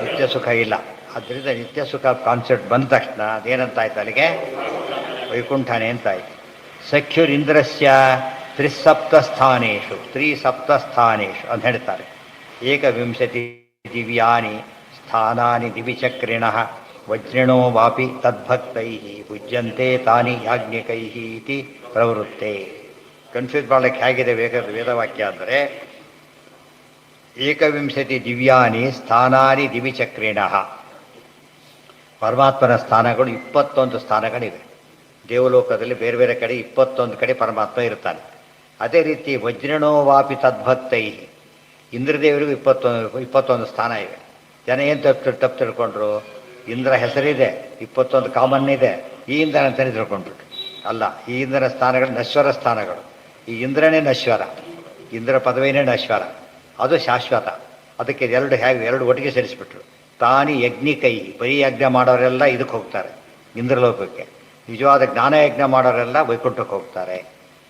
ನಿತ್ಯ ಸುಖ ಇಲ್ಲ. ಆದ್ದರಿಂದ ನಿತ್ಯ ಸುಖ ಕಾನ್ಸೆಪ್ಟ್ ಬಂದ ತಕ್ಷಣ ಅದೇನಂತಾಯ್ತು ಅಲ್ಲಿಗೆ ವೈಕುಂಠನೇ ಅಂತಾಯ್ತು. ಸಖ್ಯುರಿಂದ್ರಸ್ಯ ತ್ರಿಸಪ್ತಸ್ಥಾನೇಶು ಅಂತ ಹೇಳ್ತಾರೆ. ಏಕವಿಂಶತಿ ದಿವ್ಯಾನಿ ಸ್ಥಾನಾನಿ ದಿವಿಚಕ್ರಿಣಃ ವಜ್ರಿಣೋ ವಾಪಿ ತದ್ಭಕ್ತೈ ಪೂಜ್ಯಂತೆ ತಾನಿ ಯಾಜ್ಞಿಕೈ ಇತಿ ಪ್ರವೃತ್ತೆ. ಕನ್ಫ್ಯೂಸ್ ಮಾಡಲಿಕ್ಕೆ ಹೇಗಿದೆ ವೇದವಾಕ್ಯ ಅಂದರೆ ಏಕವಿಂಶತಿ ದಿವ್ಯಾನಿ ಸ್ಥಾನಾನಿ ದಿವಿಚಕ್ರಿಣಃ, ಪರಮಾತ್ಮನ ಸ್ಥಾನಗಳು 21 ಸ್ಥಾನಗಳಿವೆ. ದೇವಲೋಕದಲ್ಲಿ ಬೇರೆ ಬೇರೆ ಕಡೆ 21 ಕಡೆ ಪರಮಾತ್ಮ ಇರ್ತಾನೆ. ಅದೇ ರೀತಿ ವಜ್ರಿಣೋ ವಾಪಿ ತದ್ಭಕ್ತೈ, ಇಂದ್ರದೇವರಿಗೂ 21 ಸ್ಥಾನ ಇವೆ. ಜನ ಏನು ತಪ್ಪು ತಿಳ್ಕೊಂಡ್ರು, ಇಂದ್ರ ಹೆಸರಿದೆ 21 ಕಾಮನ್ ಇದೆ, ಈ ಇಂದ್ರ ಅಂತಲೇ ತಿಳ್ಕೊಂಡ್ಬಿಟ್ರು. ಅಲ್ಲ, ಈ ಇಂದ್ರನ ಸ್ಥಾನಗಳು ನಶ್ವರ ಸ್ಥಾನಗಳು. ಈ ಇಂದ್ರನೇ ನಶ್ವರ, ಇಂದ್ರ ಪದವಿನೇ ನಶ್ವರ, ಅದು ಶಾಶ್ವತ. ಅದಕ್ಕೆ ಎರಡು ಒಟ್ಟಿಗೆ ಸೇರಿಸ್ಬಿಟ್ರು. ತಾನಿ ಯಜ್ಞಿಕೈ, ಬರೀ ಯಜ್ಞ ಮಾಡೋರೆಲ್ಲ ಇದಕ್ಕೆ ಹೋಗ್ತಾರೆ ಇಂದ್ರಲೋಕಕ್ಕೆ, ನಿಜವಾದ ಜ್ಞಾನಯಜ್ಞ ಮಾಡೋರೆಲ್ಲ ವೈಕುಂಠಕ್ಕೆ ಹೋಗ್ತಾರೆ.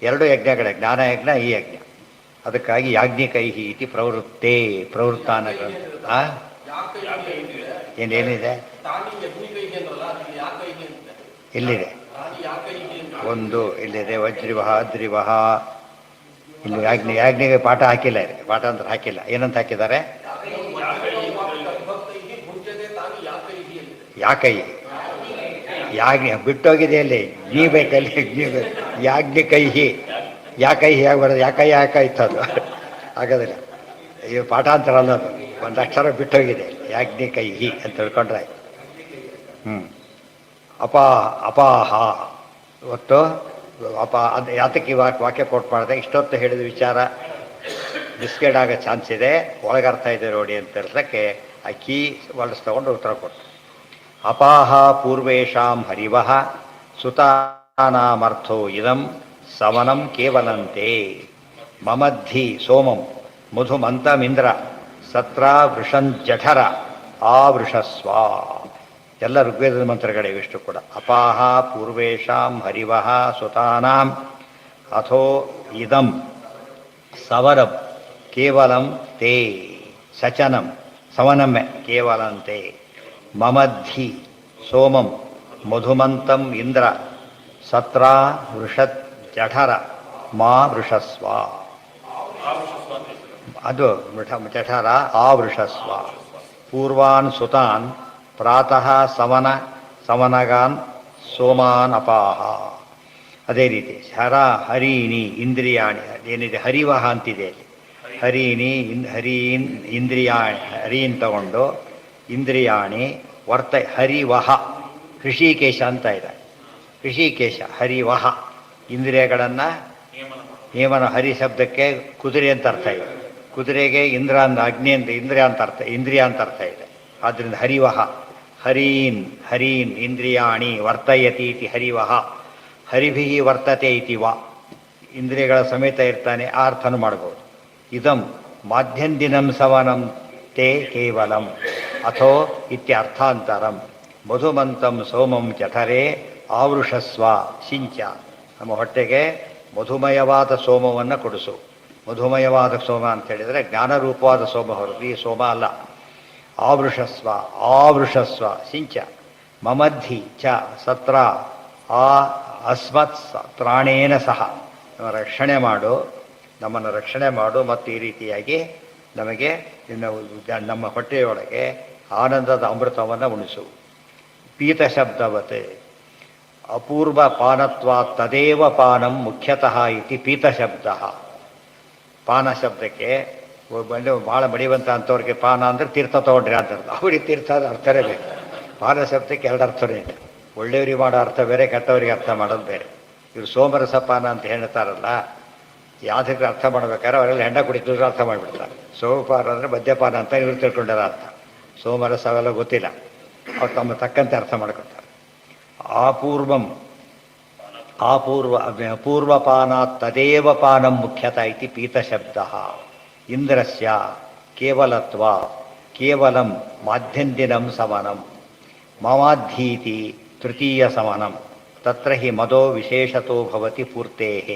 ಎರಡು ಯಜ್ಞಗಳೇ, ಜ್ಞಾನಯಜ್ಞ ಈ ಯಜ್ಞ. ಅದಕ್ಕಾಗಿ ಯಾಜ್ಞಿಕೈ ಇತಿ ಪ್ರವೃತ್ತೆ. ಪ್ರವೃತ್ತಾನ ಗ್ರಂಥ ಏನೇನಿದೆ ಇಲ್ಲಿದೆ, ಒಂದು ಇಲ್ಲಿದೆ ವಜ್ರಿವಹ ದ್ರಿವಹ. ಇಲ್ಲಿ ಯಾಜ್ಞಿಗೆ ಪಾಠ ಹಾಕಿಲ್ಲ, ಇದೆ ಪಾಠ ಅಂತ ಹಾಕಿಲ್ಲ. ಏನಂತ ಹಾಕಿದ್ದಾರೆ? ಯಾಕೈ ಯಾಜ್ಞ ಬಿಟ್ಟೋಗಿದೆ ಅಲ್ಲಿ, ನೀ ಬೇಕಲ್ಲಿ ಯಾಜ್ಞಿಕೈಹಿ. ಯಾಕೈಹಿ ಯಾಕೆ ಬರೋದು? ಯಾಕಾಯ್ತು ಅದು ಆಗೋದಿಲ್ಲ. ಈ ಪಾಠಾಂತರ ಅಲ್ಲ, ಅದು ಒಂದು ಅಕ್ಷರ ಬಿಟ್ಟೋಗಿದೆ. ಯಾಜ್ಞಿಕೈಹಿ ಅಂತ ತಿಳ್ಕೊಂಡ್ರೆ ಆಯ್ತು. ಅಪಾಹ ಇವತ್ತು ಅದು ಯಾತಕ್ಕೆ ವಾಕ್ಯ ಕೋಟ್ ಮಾಡಿದೆ? ಇಷ್ಟೊತ್ತು ಹೇಳಿದ ವಿಚಾರ ಮಿಸ್ಗೈಡ್ ಆಗೋ ಚಾನ್ಸ್ ಇದೆ, ಒಳಗರ್ಥ ಇದೆ ನೋಡಿ ಅಂತ ಹೇಳೋದಕ್ಕೆ ಆ ಕೀ ವರ್ಡ್ಸ್ ತಗೊಂಡು ಉತ್ತರ ಕೊಟ್ಟು. ಅಪಾಹ ಪೂರ್ವೇಶಾಂ ಹರಿವಃ ಸುತಾನಾಮರ್ಥೋ ಇದಂ ಸಮನಂ ಕೇವಲಂತೆ ಮಮದ್ಧಿ ಸೋಮಂ ಮಧುಮಂತಮಿಂದ್ರ ಸತ್ರ ವೃಷಂಜಠರ ಆವೃಷಸ್ವ. ಎಲ್ಲ ಋಗ್ವೇದದ ಮಂತ್ರಗಳೇ ಇವಿಷ್ಟು ಕೂಡ. ಅಪಾಹ ಪೂರ್ವೇಶಾಂ ಹರಿವಃ ಸುತಾನಾಂ ಅಥೋ ಇದಂ ಸವರಂ ಕೇವಲಂ ತೇ ಸಚನಂ ಸಮನಮ್ಮೆ ಕೇವಲಂತೆ ಮಮದ್ಧಿ ಸೋಮಂ ಮಧುಮಂತಂ ಇಂದ್ರ ಸತ್ರ ವೃಷತ್ ಜಠರ ಮಾ ವೃಷಸ್ವ. ಅದು ಜಠರ ಆವೃಷಸ್ವ. ಪೂರ್ವಾನ್ ಸುತಾನ್ ಪ್ರಾತಃ ಸಮನಗಾನ್ ಸೋಮಾನ್ ಅಪಾಹ. ಅದೇ ರೀತಿ ಹರೀನಿ ಇಂದ್ರಿಯಾಣಿ ಏನಿದೆ ಹರಿವಹ ಅಂತಿದೆ ಅಲ್ಲಿ. ಹರೀನ್ ಇಂದ್ರಿಯಾಣಿ, ಹರೀನ್ ತಗೊಂಡು ಇಂದ್ರಿಯಾಣಿ ಹರಿವಹ ಹೃಷಿಕೇಶ ಅಂತ ಇದೆ. ಹೃಷಿಕೇಶ ಹರಿವಹ ಇಂದ್ರಿಯಗಳನ್ನು ನಿಯಮನ. ಹರಿ ಶಬ್ದಕ್ಕೆ ಕುದುರೆ ಅಂತ ಅರ್ಥ ಇದೆ, ಕುದುರೆಗೆ ಇಂದ್ರ ಅಂತ ಅಗ್ನಿ ಅಂತ ಇಂದ್ರಿಯ ಅಂತ ಅರ್ಥ ಇದೆ. ಆದ್ದರಿಂದ ಹರಿವಹ ಹರೀನ್ ಇಂದ್ರಿಯಾಣಿ ವರ್ತಯತಿ ಇತಿ ಹರಿವಹ. ಹರಿಭಿ ವರ್ತತೆ ಇತಿ ವಾ, ಇಂದ್ರಿಯಗಳ ಸಮೇತ ಇರ್ತಾನೆ, ಆ ಅರ್ಥನೂ ಮಾಡ್ಬೋದು. ಇದಂ ಮಾಧ್ಯಂದಿನಂ ಸವನಂ ತೇ ಕೇವಲಂ ಅಥೋ ಇತ್ಯರ್ಥಾಂತರಂ ಮಧುಮಂತಂ ಸೋಮಂ ಜಠರೇ ಆವೃಷಸ್ವ ಸಿಂಚ. ನಮ್ಮ ಹೊಟ್ಟೆಗೆ ಮಧುಮಯವಾದ ಸೋಮವನ್ನು ಕೊಡಿಸು. ಮಧುಮಯವಾದ ಸೋಮ ಅಂತ ಹೇಳಿದರೆ ಜ್ಞಾನರೂಪವಾದ ಸೋಮ ಹೊರತು ಈ ಸೋಮ ಅಲ್ಲ. ಆವೃಷಸ್ವ ಆವೃಷಸ್ವ ಸಿಂಚ ಮಮದ್ಧಿ ಚ ಸತ್ರ ಆ ಅಸ್ಮತ್ ಪ್ರಾಣೇನ ಸಹ ರಕ್ಷಣೆ ಮಾಡು, ನಮ್ಮನ್ನು ರಕ್ಷಣೆ ಮಾಡು, ಮತ್ತು ಈ ರೀತಿಯಾಗಿ ನಮಗೆ ನಮ್ಮ ಹೊಟ್ಟೆಯೊಳಗೆ ಆನಂದದ ಅಮೃತವನ್ನು ಉಣಿಸು. ಪೀತ ಶಬ್ದವತೆ ಅಪೂರ್ವ ಪಾನತ್ವ ತದೇವ ಪಾನಂ ಮುಖ್ಯತಃ ಇತಿ ಪೀತ ಶಬ್ದ. ಪಾನ ಶಬ್ದಕ್ಕೆ ಭಾಳ ಮಡಿವಂತ ಅಂಥವ್ರಿಗೆ ಪಾನ ಅಂದರೆ ತೀರ್ಥ ತೊಗೊಂಡ್ರೆ ಅಂತ ಅರ್ಥ. ಅವ್ರಿಗೆ ತೀರ್ಥ ಅರ್ಥನೇ ಬೇಕು. ಪಾನ ಶಬ್ದಕ್ಕೆ ಎರಡು ಅರ್ಥನೇ ಇದೆ. ಒಳ್ಳೆಯವರಿಗೆ ಮಾಡೋ ಅರ್ಥ ಬೇರೆ, ಕೆಟ್ಟವರಿಗೆ ಅರ್ಥ ಮಾಡೋದು ಬೇರೆ. ಇವರು ಸೋಮರಸ ಪಾನ ಅಂತ ಹೇಳ್ತಾರಲ್ಲ, ಯಾವುದಕ್ಕೆ ಅರ್ಥ ಮಾಡ್ಬೇಕಾದ್ರೆ ಅವರೆಲ್ಲ ಹೆಂಡ ಕುಡಿತಿದ್ರು ಅರ್ಥ ಮಾಡಿಬಿಡ್ತಾರೆ. ಸೋಮಪಾನ ಅಂದರೆ ಮದ್ಯಪಾನ ಅಂತ ಇವ್ರು ತಿಳ್ಕೊಂಡಾರ ಅರ್ಥ. ಸೋಮರಸ ಅವೆಲ್ಲ ಗೊತ್ತಿಲ್ಲ, ಅವ್ರು ತಮ್ಮ ತಕ್ಕಂತೆ ಅರ್ಥ ಮಾಡ್ಕೊತಾರೆ. ಅಪೂರ್ವಪಾನಾತ್ ತದೇವ ಪಾನಂ ಮುಖ್ಯತ ಇತಿ ಪೀತಶಬ್ದ. ಇಂದ್ರಸ್ಯ ಕೇವಲತ್ವ ಕೇವಲಂ ಮಾಧ್ಯಂದಿನಂ ಸಮನಂ ಮಮಾಧೀತಿ ತೃತೀಯ ಸಮನಂ ತತ್ರ ಹಿ ಮದೋ ವಿಶೇಷತೋ ಭವತಿ ಪೂರ್ತೇಃ.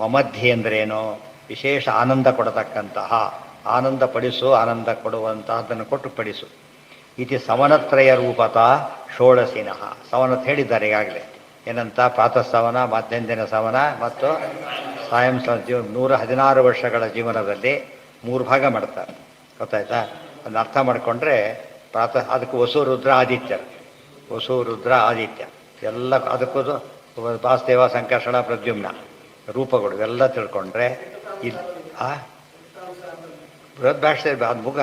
ಮಮಧ್ಯೆ ಅಂದ್ರೇನು? ವಿಶೇಷ ಆನಂದ ಕೊಡತಕ್ಕಂತಹ, ಆನಂದ ಪಡಿಸು, ಆನಂದ ಕೊಡುವಂತಹದ್ದನ್ನು ಕೊಟ್ಟು ಪಡಿಸು. ಇತಿ ಸಮನತ್ರಯ ರೂಪತ ಷೋಡಶಿನಃ. ಸಮನತ್ ಹೇಳಿದ್ದಾರೆ ಈಗಾಗಲೇ. ಏನಂತ? ಪ್ರಾತಃ ಸವನ, ಮಧ್ಯಾಹ್ನ ಸವನ ಮತ್ತು ಸಾಯಂ 116 ವರ್ಷಗಳ ಜೀವನದಲ್ಲಿ 3 ಭಾಗ ಮಾಡ್ತಾರೆ. ಗೊತ್ತಾಯ್ತಾ? ಅದನ್ನ ಅರ್ಥ ಮಾಡಿಕೊಂಡ್ರೆ ಪ್ರಾತಃ ಅದಕ್ಕೆ ವಸು ರುದ್ರ ಆದಿತ್ಯರು, ವಸು ರುದ್ರ ಆದಿತ್ಯ ಎಲ್ಲ ಅದಕ್ಕೂ ವಾಸುದೇವ ಸಂಕರ್ಷಣ ಪ್ರದ್ಯುಮ್ನ ರೂಪಗಳು ಎಲ್ಲ ತಿಳ್ಕೊಂಡ್ರೆ ಇದು ಬೃಹದ್ಭಾಷೆ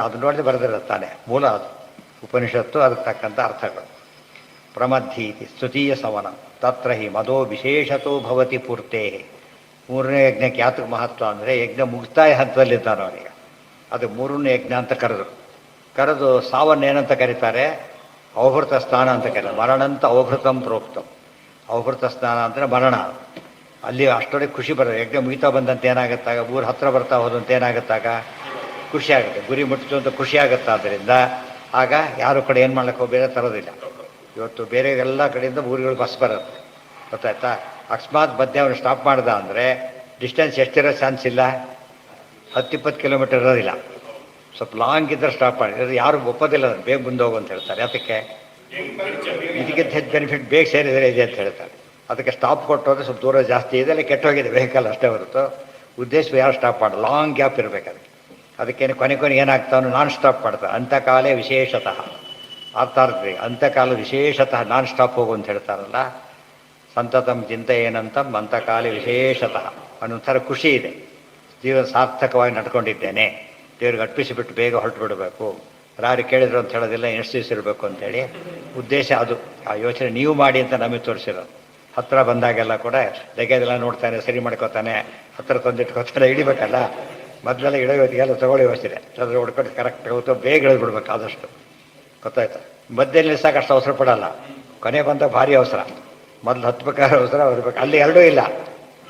ಅದು ನೋಡಿದ್ರೆ ಬರೆದಿರುತ್ತೆ ತಾನೆ, ಮೂಲ ಅದು ಉಪನಿಷತ್ತು, ಅದಕ್ಕೆ ತಕ್ಕಂಥ ಅರ್ಥಗಳು. ಪ್ರಮದ್ಧೀತಿ ಸ್ತುತೀಯ ಸವನ ತತ್ರ ಹಿ ಮದೋ ವಿಶೇಷತೋ ಭವತಿ ಪೂರ್ತೇ. 3ನೇ ಯಜ್ಞಕ್ಕೆ ಯಾತಕ್ಕೆ ಮಹತ್ವ ಅಂದರೆ ಯಜ್ಞ ಮುಕ್ತಾಯ ಹಂತದಲ್ಲಿದ್ದಾನೆ ಅವನಿಗೆ. ಅದು 3ನೇ ಯಜ್ಞ ಅಂತ ಕರೆದು ಸಾವನ್ನೇನಂತ ಕರೀತಾರೆ? ಅವಭೃತ ಸ್ನಾನ ಅಂತ ಕರೀತಾರೆ. ಮರಣಂತ ಅವಭೃತಂ ಪ್ರೋಕ್ತಂ. ಅವಭೃತ ಸ್ನಾನ ಅಂದರೆ ಮರಣ. ಅಲ್ಲಿ ಅಷ್ಟೊಳಗೆ ಖುಷಿ ಬರೋದು. ಯಜ್ಞ ಮುಗಿತಾ ಬಂದಂತೆ ಏನಾಗುತ್ತಾಗ, ಊರು ಹತ್ರ ಬರ್ತಾ ಹೋದಂತೆ ಏನಾಗುತ್ತಾಗ ಖುಷಿ ಆಗುತ್ತೆ. ಗುರಿ ಮುಟ್ಟಿತು ಅಂತ ಖುಷಿ ಆಗುತ್ತೆ. ಆದ್ದರಿಂದ ಆಗ ಯಾರು ಕಡೆ ಏನು ಮಾಡ್ಲಿಕ್ಕೆ ಬೇರೆ ತರೋದಿಲ್ಲ. ಇವತ್ತು ಬೇರೆ ಎಲ್ಲ ಕಡೆಯಿಂದ ಊರುಗಳು ಬಸ್ ಬರುತ್ತೆ. ಗೊತ್ತಾಯ್ತಾ? ಅಕಸ್ಮಾತ್ ಮಧ್ಯೆ ಅವನು ಸ್ಟಾಪ್ ಮಾಡ್ದ ಅಂದರೆ ಡಿಸ್ಟೆನ್ಸ್ ಎಷ್ಟಿರೋ ಚಾನ್ಸ್ ಇಲ್ಲ, 10-20 ಕಿಲೋಮೀಟರ್ ಇರೋದಿಲ್ಲ. ಸ್ವಲ್ಪ ಲಾಂಗ್ ಇದ್ದರೆ ಸ್ಟಾಪ್ ಮಾಡಿ. ಯಾರು ಒಪ್ಪೋದಿಲ್ಲ, ಬೇಗ ಮುಂದೆ ಹೋಗು ಅಂತ ಹೇಳ್ತಾರೆ. ಅದಕ್ಕೆ ಇದಕ್ಕಿಂತ ಹೆಚ್ಚು ಬೆನಿಫಿಟ್ ಬೇಗ ಸೇರಿದರೆ ಇದೆ ಅಂತ ಹೇಳ್ತಾರೆ. ಅದಕ್ಕೆ ಸ್ಟಾಪ್ ಕೊಟ್ಟೋದ್ರೆ ಸ್ವಲ್ಪ ದೂರ ಜಾಸ್ತಿ ಇದೆ, ಅಲ್ಲಿ ಕೆಟ್ಟೋಗಿದೆ ವೆಹಿಕಲ್ ಅಷ್ಟೇ ಹೊರತು ಉದ್ದೇಶ ಯಾರು ಸ್ಟಾಪ್ ಮಾಡಿ, ಲಾಂಗ್ ಗ್ಯಾಪ್ ಇರಬೇಕು ಅದಕ್ಕೆ. ಅದಕ್ಕೇನು ಕೊನೆ ಏನಾಗ್ತಾವನು ನಾನ್ ಸ್ಟಾಪ್ ಮಾಡ್ತಾರೆ. ಅಂತ್ಯಕಾಲೇ ವಿಶೇಷತಃ ಅರ್ಥಾರ್ಥಿ ಅಂತ್ಯಕಾಲ ವಿಶೇಷತಃ ನಾನ್ ಸ್ಟಾಪ್ ಹೋಗು ಅಂತ ಹೇಳ್ತಾರಲ್ಲ. ಸಂತತಂ ಚಿಂತೆ ಏನಂತಂ ಅಂತಕಾಲೇ ವಿಶೇಷತಃ ಅನ್ನೊಂಥರ ಖುಷಿ ಇದೆ. ಜೀವನ ಸಾರ್ಥಕವಾಗಿ ನಡ್ಕೊಂಡಿದ್ದೇನೆ, ದೇವ್ರಿಗೆ ಅರ್ಪಿಸಿಬಿಟ್ಟು ಬೇಗ ಹೊರಟು ಬಿಡಬೇಕು, ಯಾರು ಕೇಳಿದ್ರು ಅಂತ ಹೇಳೋದಿಲ್ಲ, ಎಷ್ಟು ದಿವಸ ಇರಬೇಕು ಅಂತೇಳಿ ಉದ್ದೇಶ. ಅದು ಆ ಯೋಚನೆ ನೀವು ಮಾಡಿ ಅಂತ ನಮಗೆ ತೋರಿಸಿರೋದು. ಹತ್ತಿರ ಬಂದಾಗೆಲ್ಲ ಕೂಡ ತೆಗೆದೆಲ್ಲ ನೋಡ್ತಾನೆ, ಸರಿ ಮಾಡ್ಕೋತಾನೆ, ಹತ್ತಿರ ತಂದಿಟ್ಕೋತಾನೆ, ಹಿಡಿಬೇಕಲ್ಲ. ಮೊದಲೆಲ್ಲ ಇಡೋದಿಗೆಲ್ಲ ತಗೊಳ್ಳಿ ಯೋಚನೆ ಅದ್ರ ಹೊಡ್ಕೊಂಡು ಕರೆಕ್ಟ್ ಹೋಗ್ತು, ಬೇಗ ಇಳಿದ್ಬಿಡ್ಬೇಕು ಆದಷ್ಟು. ಗೊತ್ತಾಯ್ತು? ಮಧ್ಯದಲ್ಲಿ ನಿಲ್ಸಕ್ಕೆ ಅಷ್ಟು ಅವಸರ ಪಡಲ್ಲ, ಕೊನೆ ಬಂದ ಭಾರಿ ಅವಸರ. ಮೊದಲು ಹತ್ಬೇಕಾದ್ರೆ ಅವಸರ ಬರ್ಬೇಕು. ಅಲ್ಲಿ ಎರಡೂ ಇಲ್ಲ,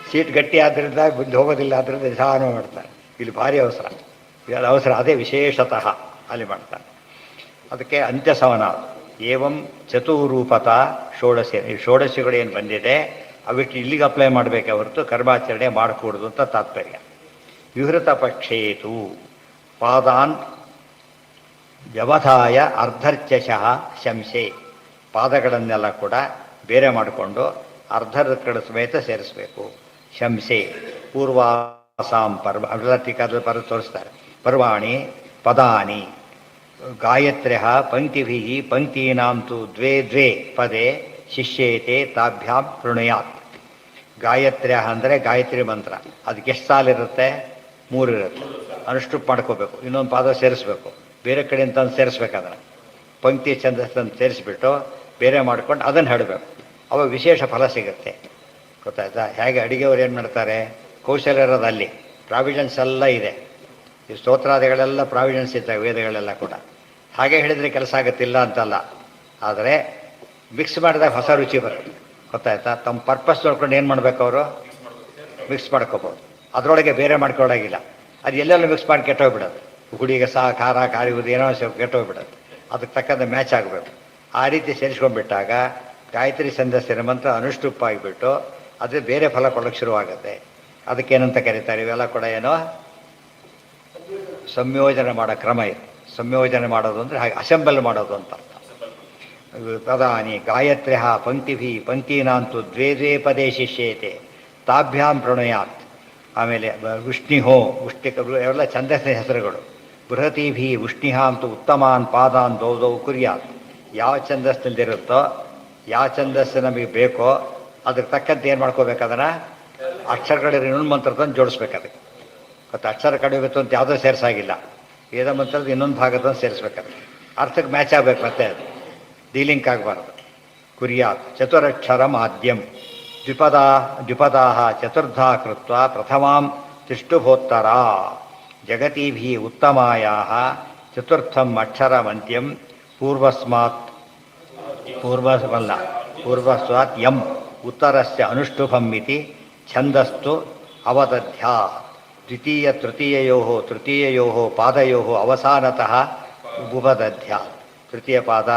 ಸೀಟ್ ಗಟ್ಟಿ ಆದ್ದರಿಂದ ಮುಂದೆ ಹೋಗೋದಿಲ್ಲ, ಆದ್ದರಿಂದ ನಿಧಾನ ಮಾಡ್ತಾರೆ. ಇಲ್ಲಿ ಭಾರಿ ಅವಸರ, ಅವಸರ ಅದೇ ವಿಶೇಷತಃ ಅಲ್ಲಿ ಮಾಡ್ತಾರೆ. ಅದಕ್ಕೆ ಅಂತ್ಯಸವನ. ಏವಂ ಚತುರೂಪತ ಷೋಡಶಿ. ಈ ಷೋಡಶಿಗಳು ಏನು ಬಂದಿದೆ ಅವಿಟ್ಟು ಇಲ್ಲಿಗೆ ಅಪ್ಲೈ ಮಾಡಬೇಕೆ ಹೊರತು ಕರ್ಮಾಚರಣೆ ಮಾಡಕೂಡದು ಅಂತ ತಾತ್ಪರ್ಯ. ವಿಹೃತ ಪಕ್ಷೇತು ಪಾದಾನ್ ವ್ಯವಧಾಯ ಅರ್ಧರ್ಚಶಃ ಶಂಸೆ. ಪಾದಗಳನ್ನೆಲ್ಲ ಕೂಡ ಬೇರೆ ಮಾಡಿಕೊಂಡು ಅರ್ಧರ್ಕಡ ಸಮೇತ ಸೇರಿಸಬೇಕು. ಶಂಸೆ ಪೂರ್ವಾಸಾಂ ಪರ್ವ ಅವೆಲ್ಲ ಟೀಕಾದ ಪರ್ವ ತೋರಿಸ್ತಾರೆ. ಪರ್ವಾಣಿ ಪದಾನಿ ಗಾಯತ್ರ್ಯ ಪಂಕ್ತಿಭಿ ಪಂಕ್ತೀನಾಂ ತು ದ್ವೇ ದ್ವೇ ಪದೇ ಶಿಷ್ಯೇತೆ ತಾಭ್ಯಾಂ ಪ್ರಣಯಾತ್. ಗಾಯತ್ರ್ಯ ಅಂದರೆ ಗಾಯತ್ರಿ ಮಂತ್ರ. ಅದಕ್ಕೆ ಎಷ್ಟು ಸಾಲಿರುತ್ತೆ? 3 ಇರುತ್ತೆ. ಅನುಷ್ಠುಪ್ ಮಾಡ್ಕೋಬೇಕು, ಇನ್ನೊಂದು ಪಾದ ಸೇರಿಸ್ಬೇಕು, ಬೇರೆ ಕಡೆಯಿಂದ ತಂದು ಸೇರಿಸ್ಬೇಕು. ಅದನ್ನು ಪಂಕ್ತಿ ಛಂದಸ್ಸನ್ನು ಸೇರಿಸ್ಬಿಟ್ಟು ಬೇರೆ ಮಾಡ್ಕೊಂಡು ಅದನ್ನು ಹೇಳಬೇಕು. ಅವಾಗ ವಿಶೇಷ ಫಲ ಸಿಗುತ್ತೆ. ಗೊತ್ತಾಯ್ತಾ? ಹೇಗೆ ಅಡುಗೆಯವ್ರು ಏನು ಮಾಡ್ತಾರೆ, ಕೌಶಲ್ಯ ಇರೋದು ಅಲ್ಲಿ, ಪ್ರಾವಿಷನ್ಸ್ ಎಲ್ಲ ಇದೆ. ಈ ಸ್ತೋತ್ರಾದಿಗಳೆಲ್ಲ ಪ್ರಾವಿಷನ್ಸ್ ಇದ್ದಾವೆ, ವೇದಗಳೆಲ್ಲ ಕೂಡ. ಹಾಗೆ ಹೇಳಿದರೆ ಕೆಲಸ ಆಗುತ್ತಿಲ್ಲ ಅಂತಲ್ಲ, ಆದರೆ ಮಿಕ್ಸ್ ಮಾಡಿದಾಗ ಹೊಸ ರುಚಿ ಬರುತ್ತೆ. ಗೊತ್ತಾಯ್ತಾ? ತಮ್ಮ ಪರ್ಪಸ್ ನೋಡ್ಕೊಂಡು ಏನು ಮಾಡಬೇಕು, ಅವರು ಮಿಕ್ಸ್ ಮಾಡ್ಕೋಬೋದು. ಅದರೊಳಗೆ ಬೇರೆ ಮಾಡ್ಕೊಳ್ಳೋಗಿಲ್ಲ. ಅದು ಎಲ್ಲೆಲ್ಲ ಮಿಕ್ಸ್ ಮಾಡಿ ಕೆಟ್ಟೋಗ್ಬಿಡೋದು. ಹುಡಿಗೆ ಖಾರ ಕಾರಿವುದು ಏನೋ ಕೆಟ್ಟೋಗ್ಬಿಡೋದು. ಅದಕ್ಕೆ ತಕ್ಕಂಥ ಮ್ಯಾಚ್ ಆಗಬೇಕು. ಆ ರೀತಿ ಸೇರಿಸ್ಕೊಂಡ್ಬಿಟ್ಟಾಗ ಗಾಯತ್ರಿ ಛಂದಸ್ಸಿನ ಮಂತ್ರ ಅನುಷ್ಠುಪ್ಪಾಗಿಬಿಟ್ಟು ಅದು ಬೇರೆ ಫಲ ಕೊಡೋಕ್ಕೆ ಶುರುವಾಗುತ್ತೆ. ಅದಕ್ಕೇನಂತ ಕರೀತಾರೆ? ಇವೆಲ್ಲ ಕೂಡ ಏನೋ ಸಂಯೋಜನೆ ಮಾಡೋ ಕ್ರಮ ಇದು. ಸಂಯೋಜನೆ ಮಾಡೋದು ಅಂದರೆ ಹಾಗೆ ಅಸೆಂಬಲ್ ಮಾಡೋದು ಅಂತ ಅರ್ಥ. ತದಾನಿ ಗಾಯತ್ರ್ಯ ಪಂಕ್ತಿಭಿ ಪಂಕ್ತೀನಾಂತು ದ್ವೇ ದ್ವೇ ಪದೇ ಶಿಷ್ಯೇತೆ ತಾಭ್ಯಾಂ ಪ್ರಣಯಾತ್. ಆಮೇಲೆ ಉಷ್ಣಿಹೋ ಉಷ್ಟಿಕ ಇವೆಲ್ಲ ಛಂದಸ್ಸಿನ ಹೆಸರುಗಳು. ಬೃಹತೀಭಿ ಉಷ್ಣಿಹಾಂತು ಉತ್ತಮಾನ್ ಪಾದಾನ್ ದೌ ಕುರ್ಯಾತ್. ಯಾವ ಛಂದಸ್ಸಿನಲ್ಲಿರುತ್ತೋ ಯಾವ ಛಂದಸ್ಸು ನಮಗೆ ಬೇಕೋ ಅದ್ರ ತಕ್ಕಂತೆ ಏನು ಮಾಡ್ಕೋಬೇಕು, ಅದನ್ನು ಅಕ್ಷರಗಳಿರೋ ಇನ್ನೊಂದು ಮಂತ್ರದಂದು ಜೋಡಿಸ್ಬೇಕು. ಅದಕ್ಕೆ ಮತ್ತು ಅಕ್ಷರ ಕಡಿಬೇಕು ಅಂತ ಯಾವುದೂ ಸೇರಿಸಾಗಿಲ್ಲ. ವೇದ ಮಂತ್ರದ ಇನ್ನೊಂದು ಭಾಗದಂದು ಸೇರಿಸ್ಬೇಕಾದ್ರೆ ಅರ್ಥಕ್ಕೆ ಮ್ಯಾಚ್ ಆಗಬೇಕು. ಮತ್ತೆ ಅದು ಡೀಲಿಂಕ್ ಆಗಬಾರ್ದು. ಕುರ್ಯಾತ್ ಚತುರಕ್ಷರ ಮಾಧ್ಯಂ ದ್ವಿಪದಾ ಚತುರ್ಧಾ ಕೃತ್ವ ಪ್ರಥಮಾಂ ತಿಷ್ಟುಭೋತ್ತರ ಜಗತೀಭಿ ಉತ್ತಮಾಯಾಃ ಚತುರ್ಥಂ ಅಕ್ಷರಮಂತ್ಯಂ ಪೂರ್ವಸ್ವಾತ್ ಯಂ ಉತ್ತರಸ್ಯ ಅನುಷ್ಠುಭಂ ಇತಿ ಛಂದಸ್ತು ಅವದಧ್ಯಾ. ತೃತೀಯಯೋಃ ಪಾದಯೋಃ ಅವಸಾನತಃ ಉಪದಧ್ಯ. ತೃತೀಯ ಪಾದ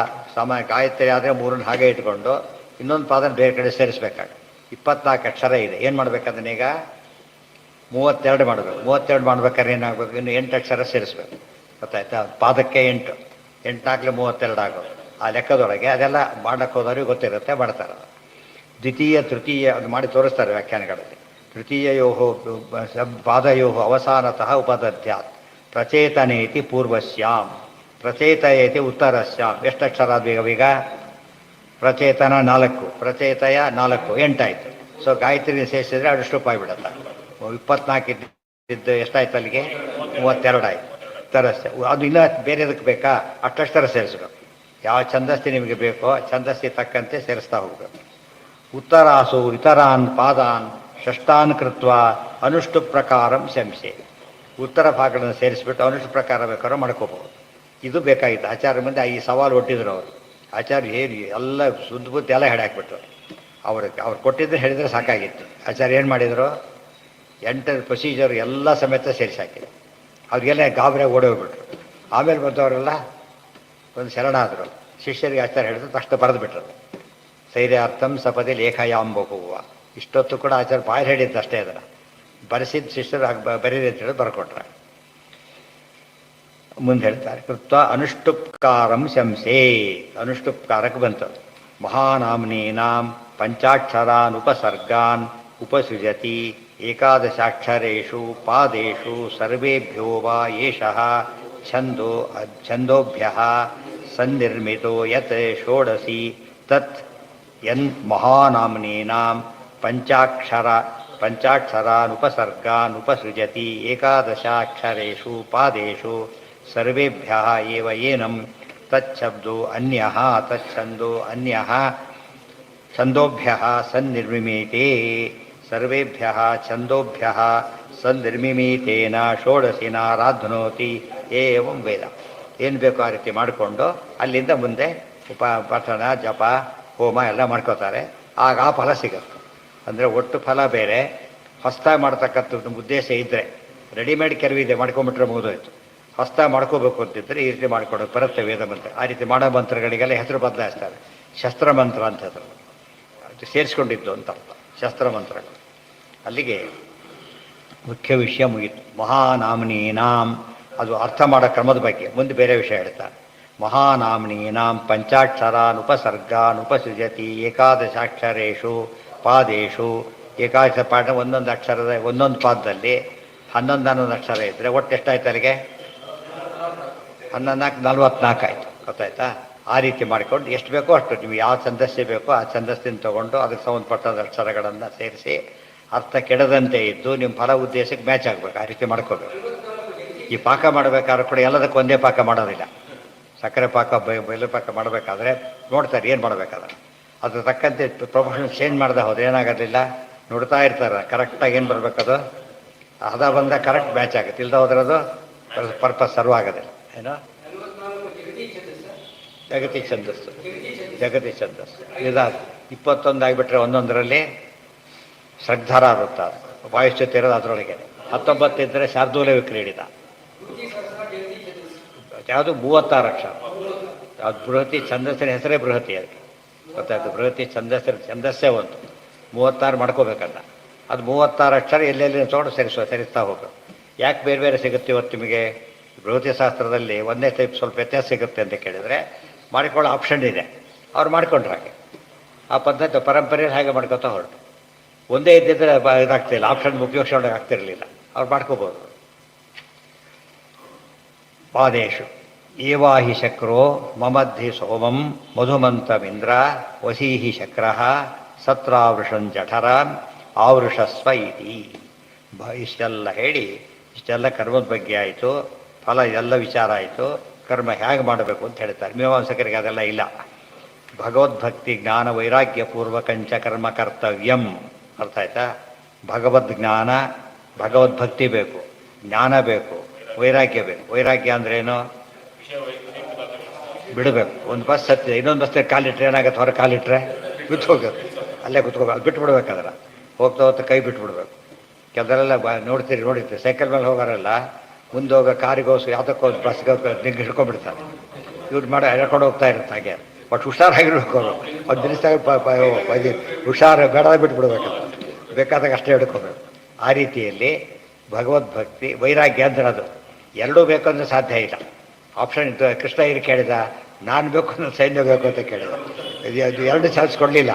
ಗಾಯತ್ರಿ ಆದರೆ ಮೂರನ್ನು ಹಾಗೆ ಇಟ್ಕೊಂಡು ಇನ್ನೊಂದು ಪಾದನ ಬೇರೆ ಕಡೆ ಸೇರಿಸ್ಬೇಕಾಗ 24 ಅಕ್ಷರ ಇದೆ. ಏನು ಮಾಡ್ಬೇಕು ಅದನ್ನೀಗ 32 ಮಾಡಬೇಕು. 32 ಮಾಡ್ಬೇಕಾದ್ರೆ ಏನಾಗಬೇಕು, ಇನ್ನು 8 ಅಕ್ಷರ ಸೇರಿಸ್ಬೇಕು. ಗೊತ್ತಾಯ್ತಾ? ಪಾದಕ್ಕೆ 8 8 32 ಆಗೋದು. ಆ ಲೆಕ್ಕದೊಳಗೆ ಅದೆಲ್ಲ ಮಾಡಕ್ಕೆ ಹೋದವ್ರಿಗೆ ಗೊತ್ತಿರುತ್ತೆ, ಮಾಡ್ತಾರೆ. ತೃತೀಯ ಅದು ಮಾಡಿ ತೋರಿಸ್ತಾರೆ ವ್ಯಾಖ್ಯಾನಗಳಲ್ಲಿ. ತೃತೀಯಯೋಃ ಪಾದಯೋಃ ಅವಸಾನತಃ ಉಪದಧ್ಯಾತ್. ಪ್ರಚೇತನೇತಿ ಪೂರ್ವಸ್ಯಾಂ ಪ್ರಚೇತಯೇತಿ ಉತ್ತರಸ್ಯಾಂ. ಎಷ್ಟು ಅಕ್ಷರ ಆದ್ವೀಗ? ಪ್ರಚೇತನ 4, ಪ್ರಚೇತಯ 4, 8 ಆಯಿತು. ಸೊ ಗಾಯತ್ರಿ ಸೇರಿಸಿದ್ರೆ ಅದು ಸ್ಟೂಪ್ ಆಗಿಬಿಡುತ್ತೆ. 24 ಇದ್ದು ಎಷ್ಟಾಯ್ತು ಅಲ್ಲಿಗೆ? 32 ಆಯಿತು. ಉತ್ತರಸ್ಯ ಅದು ಇನ್ನೂ ಬೇರೆದಕ್ಕೆ ಬೇಕಾ ಅಷ್ಟರ ಸೇರಿಸ್ಬೇಕು. ಯಾವ ಛಂದಸ್ಸಿ ನಿಮಗೆ ಬೇಕೋ ಛಂದಸ್ಸಿ ತಕ್ಕಂತೆ ಸೇರಿಸ್ತಾ ಹೋಗಬೇಕು. ಉತ್ತರಾಸು ಇತರಾನ್ ಪಾದಾನ್ ಷಷ್ಟಾನ್ ಕೃತ್ವ ಅನುಷ್ಠು ಪ್ರಕಾರಂ ಶಂಸೆ. ಉತ್ತರ ಭಾಗಗಳನ್ನು ಸೇರಿಸ್ಬಿಟ್ಟು ಅನುಷ್ಠು ಪ್ರಕಾರ ಬೇಕಾದ್ರೂ ಮಾಡ್ಕೋಬಹುದು. ಇದು ಬೇಕಾಗಿತ್ತು. ಆಚಾರ್ಯ ಮುಂದೆ ಈ ಸವಾಲು ಒಟ್ಟಿದ್ರು ಅವರು. ಆಚಾರ್ಯ ಏನು ಎಲ್ಲ ಸುದ್ದ ಬುದ್ಧಿ ಎಲ್ಲ ಹಾಕ್ಬಿಟ್ರು. ಅವ್ರು ಕೊಟ್ಟಿದ್ರೆ ಹೇಳಿದರೆ ಸಾಕಾಗಿತ್ತು. ಆಚಾರ್ಯ ಏನು ಮಾಡಿದರು, 8 ಪ್ರೊಸೀಜರ್ ಎಲ್ಲ ಸಮೇತ ಸೇರಿಸಿ ಹಾಕಿದ್ರು. ಅವ್ರಿಗೆಲ್ಲ ಗಾಬರಿಯಾಗಿ ಓಡೋಗ್ಬಿಟ್ರು. ಆಮೇಲೆ ಬಂದವರೆಲ್ಲ ಒಂದು ಶರಣಾದರು. ಶಿಷ್ಯರಿಗೆ ಆಚಾರ್ಯ ಹೇಳಿದ್ರು, ತಕ್ಷಣ ಬರೆದು ಬಿಟ್ರು. ಸೈರ್ಯಾರ್ಥಂ ಸಪದಿ ಲೇಖಯಾಂಬುವ. ಇಷ್ಟೊತ್ತು ಕೂಡ ಆಚಾರ್ಯ ಬಾಯಲ್ಲಿ ಹೇಳಿದ್ದು ಅಷ್ಟೇ. ಅದನ್ನು ಬರೆಸಿದ ಶಿಷ್ಯರು ಬರೀರಿ ಅಂತ ಹೇಳಿ ಬರ್ಕೊಟ್ರೆ. ಮುಂದೆ ಹೇಳ್ತಾರೆ, ಕೃತ್ವ ಅನುಷ್ಠುಪ್ಕಾರಂ ಶಂಸೆ. ಅನುಷ್ಠುಪ್ಕಾರಕ್ಕೆ ಬಂತು. ಮಹಾನಾಮ್ನೀನಾಂ ಪಂಚಾಕ್ಷರಾನ್ ಉಪಸರ್ಗಾನ್ ಉಪಸೃಜತಿ ಏಕಾದಶಾಕ್ಷರೇಷು ಪಾದೇಷು ಸರ್ವೇಭ್ಯೋ ವಾ ಏಷಃ ಛಂದೋಭ್ಯಃ ಸನ್ನಿರ್ಮಿತೋ ಯತ್ ಷೋಡಸಿ ತತ್ ಯನ್ ಮಹಾನಾಮ್ನೀನಾಂ ಪಂಚಾಕ್ಷರಾನ್ ಉಪಸರ್ಗಾನ್ ಉಪಸೃಜತಿ ಏಕಾದಶಾಕ್ಷರೇಷು ಪಾದೇಷು ಸರ್ವೇಭ್ಯಃ ಏವ ಏನಂ ತಚ್ಛಬ್ದೋ ಅನ್ಯಃ ತಚ್ಛಂದೋ ಅನ್ಯಃ ಛಂದೋಭ್ಯಃ ಸನ್ನಿರ್ಮಿಮೀತೆ ಸರ್ವೇಭ್ಯಃ ಛಂದೋಭ್ಯಃ ಸನ್ನಿರ್ಮಿಮೀತೇನ ಷೋಡಶಿನ ರಾಧ್ನೋತಿ ಏವಂ ವೇದ. ಏನು ಬೇಕೋ ಆ ರೀತಿ ಮಾಡಿಕೊಂಡು ಅಲ್ಲಿಂದ ಮುಂದೆ ಪಠಣ ಜಪ ಹೋಮ ಎಲ್ಲ ಮಾಡ್ಕೋತಾರೆ. ಆಗ ಆ ಫಲ ಸಿಗುತ್ತೆ. ಅಂದರೆ ಒಟ್ಟು ಫಲ ಬೇರೆ, ಹೊಸ್ತಾಗಿ ಮಾಡ್ತಕ್ಕಂಥದ್ದು ಉದ್ದೇಶ ಇದ್ದರೆ ರೆಡಿಮೇಡ್ ಕೆಲವಿದೆ ಮಾಡ್ಕೊಂಬಿಟ್ರೆ ಮುಗಿದೋಯ್ತು. ಹೊಸ್ತಾಗಿ ಮಾಡ್ಕೋಬೇಕು ಅಂತಿದ್ದರೆ ಈ ರೀತಿ ಮಾಡ್ಕೊಡೋದು ಬರುತ್ತೆ ವೇದ ಮಂತ್ರ. ಆ ರೀತಿ ಮಾಡೋ ಮಂತ್ರಗಳಿಗೆಲ್ಲ ಹೆಸರು ಬದಲಾಯಿಸ್ತಾರೆ. ಶಸ್ತ್ರ ಮಂತ್ರ ಅಂತ ಹೆಸರು, ಅದು ಸೇರಿಸ್ಕೊಂಡಿದ್ದು ಅಂತ ಅರ್ಥ. ಶಸ್ತ್ರ ಮಂತ್ರಗಳು. ಅಲ್ಲಿಗೆ ಮುಖ್ಯ ವಿಷಯ ಮುಗೀತು. ಮಹಾನಾಮ್ನೀನಾಂ ಅದು ಅರ್ಥ ಮಾಡೋ ಕ್ರಮದ ಬಗ್ಗೆ ಮುಂದೆ ಬೇರೆ ವಿಷಯ ಹೇಳ್ತಾರೆ. ಮಹಾನಾಮ್ನೀನಾಂ ಪಂಚಾಕ್ಷರಾನ್ ಉಪಸರ್ಗಾನ್ ಉಪಸೃಜತಿ ಏಕಾದಶಾಕ್ಷರೇಷು ಪಾದೇಶು. ಏಕಾದಶ ಪಾಠ ಒಂದೊಂದು ಅಕ್ಷರದ ಒಂದೊಂದು ಪಾದದಲ್ಲಿ 11 ಅಕ್ಷರ ಇದ್ದರೆ ಒಟ್ಟು ಎಷ್ಟಾಯ್ತು ಅಲ್ಲಿಗೆ? 11 44 ಆಯಿತು. ಗೊತ್ತಾಯ್ತಾ? ಆ ರೀತಿ ಮಾಡಿಕೊಂಡು ಎಷ್ಟು ಬೇಕೋ ಅಷ್ಟು ನಿಮ್ಗೆ ಯಾವ ಛಂದಸ್ಸು ಬೇಕೋ ಆ ಛಂದಸ್ಸಿನ ತೊಗೊಂಡು ಅದಕ್ಕೆ ಸಂಬಂಧಪಟ್ಟ ಅಕ್ಷರಗಳನ್ನು ಸೇರಿಸಿ ಅರ್ಥ ಕೆಡದಂತೆ ಇದ್ದು ನಿಮ್ಮ ಫಲ ಉದ್ದೇಶಕ್ಕೆ ಮ್ಯಾಚ್ ಆಗಬೇಕು. ಆ ರೀತಿ ಮಾಡ್ಕೋಬೇಕು. ಈ ಪಾಕ ಮಾಡಬೇಕಾದ್ರೂ ಕೂಡ ಎಲ್ಲದಕ್ಕೂ ಒಂದೇ ಪಾಕ ಮಾಡೋದಿಲ್ಲ. ಸಕ್ಕರೆ ಪಾಕ ಬೆಲ್ಲ ಪಾಕ ಮಾಡಬೇಕಾದ್ರೆ ನೋಡ್ತಾರೆ ಏನು ಮಾಡಬೇಕಾದ್ರೆ ಅದ್ರ ತಕ್ಕಂತೆ ಪ್ರೊಫೆಷನ್ ಚೇಂಜ್ ಮಾಡಿದೆ ಹೋದ್ರೆ ಏನಾಗೋದಿಲ್ಲ, ನೋಡ್ತಾ ಇರ್ತಾರೆ ಕರೆಕ್ಟಾಗಿ ಏನು ಬರಬೇಕದು ಹದ ಬಂದ ಕರೆಕ್ಟ್ ಮ್ಯಾಚ್ ಆಗುತ್ತೆ. ಇಲ್ದ ಹೋದ್ರದು ಪರ್ಪಸ್ ಸರ್ವ್ ಆಗೋದಿಲ್ಲ. ಏನೋ ಜಗತಿ ಛಂದಸ್ಸು ಇದಾದ 21 ಆಗಿಬಿಟ್ರೆ ಒಂದೊಂದರಲ್ಲಿ ಶ್ರದ್ಧಾರ ಇರುತ್ತೆ. ವಾಯುಶ್ಚುತಿ ಇರೋದು ಅದರೊಳಗೆ. 19 ಇದ್ದರೆ ಶಾರ್ದೂಲ ವಿಕ್ರೀಡಿತ. ಯಾವುದು 36 ಅಕ್ಷರ. ಅದು ಬೃಹತಿ ಛಂದಸ್ಸಿನ ಹೆಸರೇ ಬೃಹತಿ. ಅದಕ್ಕೆ ಗೊತ್ತಾಯ್ತು. ಬೃಹತಿ ಛಂದಸ್ಸೇ ಒಂದು 36 ಮಾಡ್ಕೋಬೇಕಲ್ಲ. ಅದು 36 ಅಕ್ಷರ ಎಲ್ಲೆಲ್ಲಿ ತೊಗೊಂಡು ಸೇರಿಸ್ತಾ ಹೋಗಬೇಕು. ಯಾಕೆ ಬೇರೆ ಬೇರೆ ಸಿಗುತ್ತೆ ಇವತ್ತು ನಿಮಗೆ? ಶಾಸ್ತ್ರದಲ್ಲಿ ಒಂದೇ ಟೈಪ್ ಸ್ವಲ್ಪ ವ್ಯತ್ಯಾಸ ಸಿಗುತ್ತೆ ಅಂತ ಕೇಳಿದರೆ ಮಾಡಿಕೊಳ್ಳೋ ಆಪ್ಷನ್ ಇದೆ. ಅವ್ರು ಮಾಡ್ಕೊಂಡ್ರೆ ಹಾಗೆ ಆ ಪದ್ಧತಿ ಪರಂಪರೆಯಲ್ಲಿ ಹಾಗೆ ಮಾಡ್ಕೊತಾ ಹೊರಟು. ಒಂದೇ ಇದ್ದಿದ್ದರೆ ಇದಾಗ್ತಿಲ್ಲ, ಆಪ್ಷನ್ ಉಪಯೋಗಿಸೋಕೆ ಆಗ್ತಿರಲಿಲ್ಲ. ಅವ್ರು ಮಾಡ್ಕೋಬೋದು. ಪಾದೇಶು ಏವಾಹಿ ಶಕ್ರೋ ಮಮದ್ಧಿ ಸೋಮಂ ಮಧುಮಂತಮಿಂದ್ರ ವಸೀಹಿ ಶಕ್ರ ಸತ್ರಾವೃಷಂ ಜಠರಾನ್ ಆವೃಷಸ್ವ ಇತಿ. ಇಷ್ಟೆಲ್ಲ ಹೇಳಿ, ಇಷ್ಟೆಲ್ಲ ಕರ್ಮದ ಬಗ್ಗೆ ಆಯಿತು, ಫಲ ಎಲ್ಲ ವಿಚಾರ ಆಯಿತು, ಕರ್ಮ ಹೇಗೆ ಮಾಡಬೇಕು ಅಂತ ಹೇಳ್ತಾರೆ. ಮೀಮಾಂಸಕರಿಗೆ ಅದೆಲ್ಲ ಇಲ್ಲ. ಭಗವದ್ಭಕ್ತಿ ಜ್ಞಾನ ವೈರಾಗ್ಯ ಪೂರ್ವಕಂಚ ಕರ್ಮ ಕರ್ತವ್ಯಂ. ಅರ್ಥ ಆಯ್ತಾ? ಭಗವದ್ಜ್ಞಾನ, ಭಗವದ್ಭಕ್ತಿ ಬೇಕು, ಜ್ಞಾನ ಬೇಕು, ವೈರಾಗ್ಯ ಬೇಕು. ವೈರಾಗ್ಯ ಅಂದ್ರೇನು? ಬಿಡಬೇಕು. ಒಂದು ಬಸ್ ಹತ್ತಿದೆ, ಇನ್ನೊಂದು ಬಸ್ ಕಾಲಿಟ್ರೆ ಏನಾಗುತ್ತೆ? ಹೊರ ಕಾಲಿಟ್ರೆ ಬಿಟ್ಟು ಹೋಗುತ್ತೆ, ಅಲ್ಲೇ ಕುತ್ಕೋಬೇಕು. ಅದು ಬಿಟ್ಬಿಡ್ಬೇಕಾದ್ರೆ ಹೋಗ್ತಾ ಹೋಗ್ತಾ ಕೈ ಬಿಟ್ಬಿಡ್ಬೇಕು. ಕೆಲವರೆಲ್ಲ ನೋಡ್ತೀರಿ ಸೈಕಲ್ ಮೇಲೆ ಹೋಗೋರೆಲ್ಲ ಮುಂದೆ ಹೋಗೋ ಕಾರಿಗೋಸು ಯಾವುದಕ್ಕೋ ಬಸ್ಗೆ ನಿಂಗೆ ಹಿಡ್ಕೊಂಡ್ಬಿಡ್ತಾರೆ. ಇವ್ರು ಮಾಡಿ ಹೇಳ್ಕೊಂಡು ಹೋಗ್ತಾ ಇರುತ್ತೆ. ಹಾಗೆ ಬಟ್ ಹುಷಾರಾಗಿರ್ಬೇಕು. ಅವರು ಒಂದು ನಿಲ್ಲಿಸ್ದಾಗ ಹುಷಾರು ಬೇಡ ಬಿಟ್ಬಿಡ್ಬೇಕಲ್ಲ, ಬೇಕಾದಾಗ ಅಷ್ಟೇ ಹಿಡ್ಕೋಬೇಕು. ಆ ರೀತಿಯಲ್ಲಿ ಭಗವದ್ಭಕ್ತಿ ವೈರಾಗ್ಯ ಅಂದ್ರೆ ಅದು ಎರಡೂ ಬೇಕು ಅಂದರೆ ಸಾಧ್ಯ ಇಲ್ಲ. ಆಪ್ಷನ್ ಇತ್ತು. ಕೃಷ್ಣ ಏನು ಕೇಳಿದ? ನಾನು ಬೇಕು ಅಂದ್ರೆ ಸೈನ್ಯ ಬೇಕು ಅಂತ ಕೇಳಿದ. ಇದು ಎರಡು ಚಾನ್ಸ್ ಕೊಡಲಿಲ್ಲ.